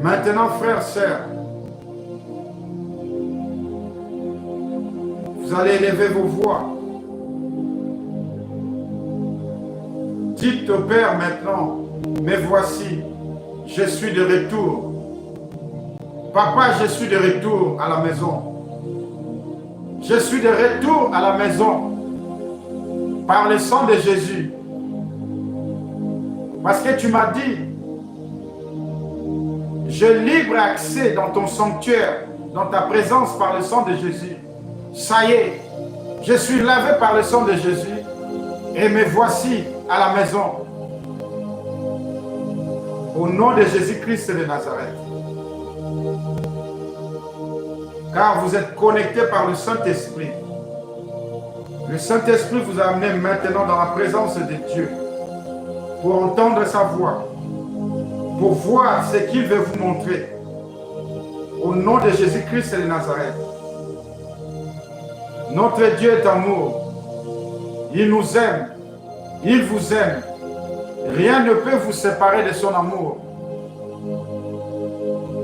Maintenant, frères, sœurs, vous allez élever vos voix. Dites au Père maintenant, mais voici, je suis de retour. Papa, je suis de retour à la maison. Je suis de retour à la maison par le sang de Jésus. Parce que tu m'as dit, j'ai libre accès dans ton sanctuaire, dans ta présence par le sang de Jésus. Ça y est, je suis lavé par le sang de Jésus. Et me voici à la maison. Au nom de Jésus-Christ de Nazareth. Car vous êtes connectés par le Saint-Esprit. Le Saint-Esprit vous a amené maintenant dans la présence de Dieu pour entendre sa voix, pour voir ce qu'il veut vous montrer. Au nom de Jésus-Christ de Nazareth. Notre Dieu est amour. Il nous aime. Il vous aime. Rien ne peut vous séparer de son amour.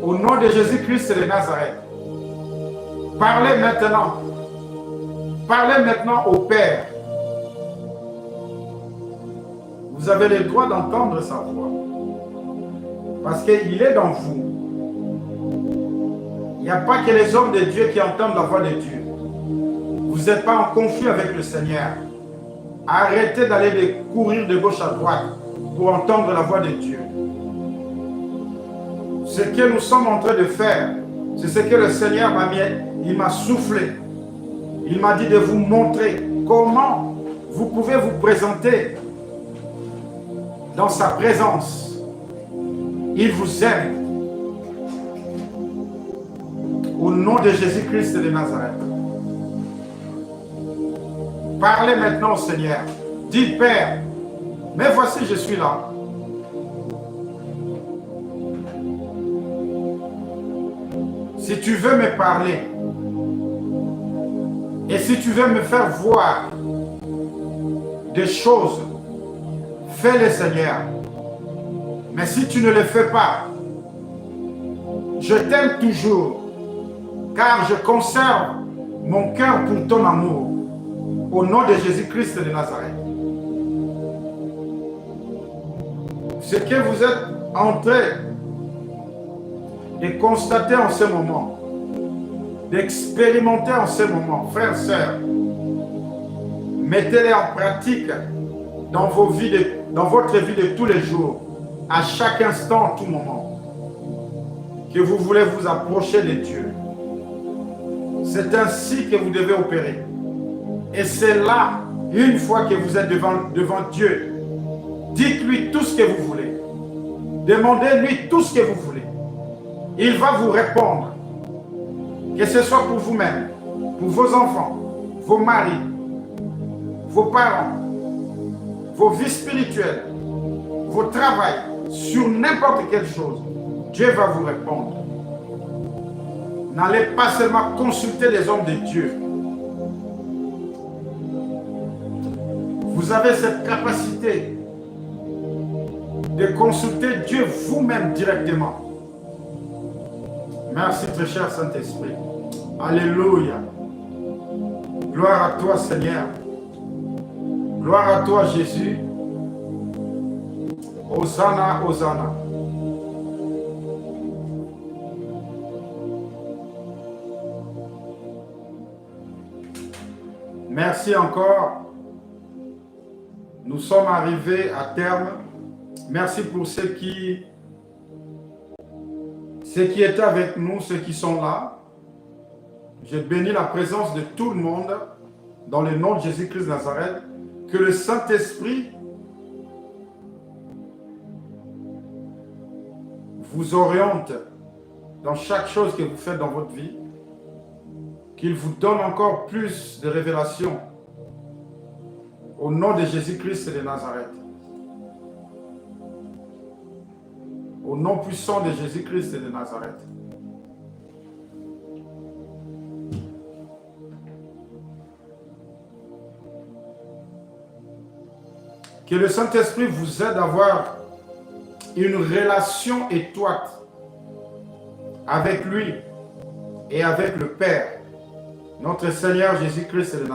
Au nom de Jésus-Christ de Nazareth. Parlez maintenant. Parlez maintenant au Père. Vous avez le droit d'entendre sa voix. Parce qu'il est dans vous. Il n'y a pas que les hommes de Dieu qui entendent la voix de Dieu. Vous n'êtes pas en conflit avec le Seigneur. Arrêtez d'aller courir de gauche à droite pour entendre la voix de Dieu. Ce que nous sommes en train de faire, c'est ce que le Seigneur m'a mis. Il m'a soufflé. Il m'a dit de vous montrer comment vous pouvez vous présenter dans sa présence. Il vous aime. Au nom de Jésus-Christ de Nazareth. Parlez maintenant au Seigneur. Dites, Père, mais voici, je suis là. Si tu veux me parler, et si tu veux me faire voir des choses, fais-le, Seigneur. Mais si tu ne le fais pas, je t'aime toujours, car je conserve mon cœur pour ton amour. Au nom de Jésus-Christ de Nazareth. Ce que vous êtes en train de constater en ce moment, d'expérimenter en ce moment, frères et sœurs, mettez-les en pratique dans votre vie de tous les jours, à chaque instant, en tout moment, que vous voulez vous approcher de Dieu. C'est ainsi que vous devez opérer. Et c'est là, une fois que vous êtes devant Dieu, dites-lui tout ce que vous voulez. Demandez-lui tout ce que vous voulez. Il va vous répondre. Que ce soit pour vous-même, pour vos enfants, vos maris, vos parents, vos vies spirituelles, vos travails, sur n'importe quelle chose, Dieu va vous répondre. N'allez pas seulement consulter les hommes de Dieu. Vous avez cette capacité de consulter Dieu vous-même directement. Merci très cher Saint-Esprit. Alléluia. Gloire à toi Seigneur. Gloire à toi Jésus. Hosanna, Hosanna. Merci encore. Nous sommes arrivés à terme. Merci pour ceux qui étaient avec nous, ceux qui sont là. Je bénis la présence de tout le monde dans le nom de Jésus-Christ de Nazareth. Que le Saint-Esprit vous oriente dans chaque chose que vous faites dans votre vie. Qu'il vous donne encore plus de révélations. Au nom de Jésus-Christ de Nazareth. Au nom puissant de Jésus-Christ de Nazareth. Que le Saint-Esprit vous aide à avoir une relation étroite avec lui et avec le Père, notre Seigneur Jésus-Christ de Nazareth.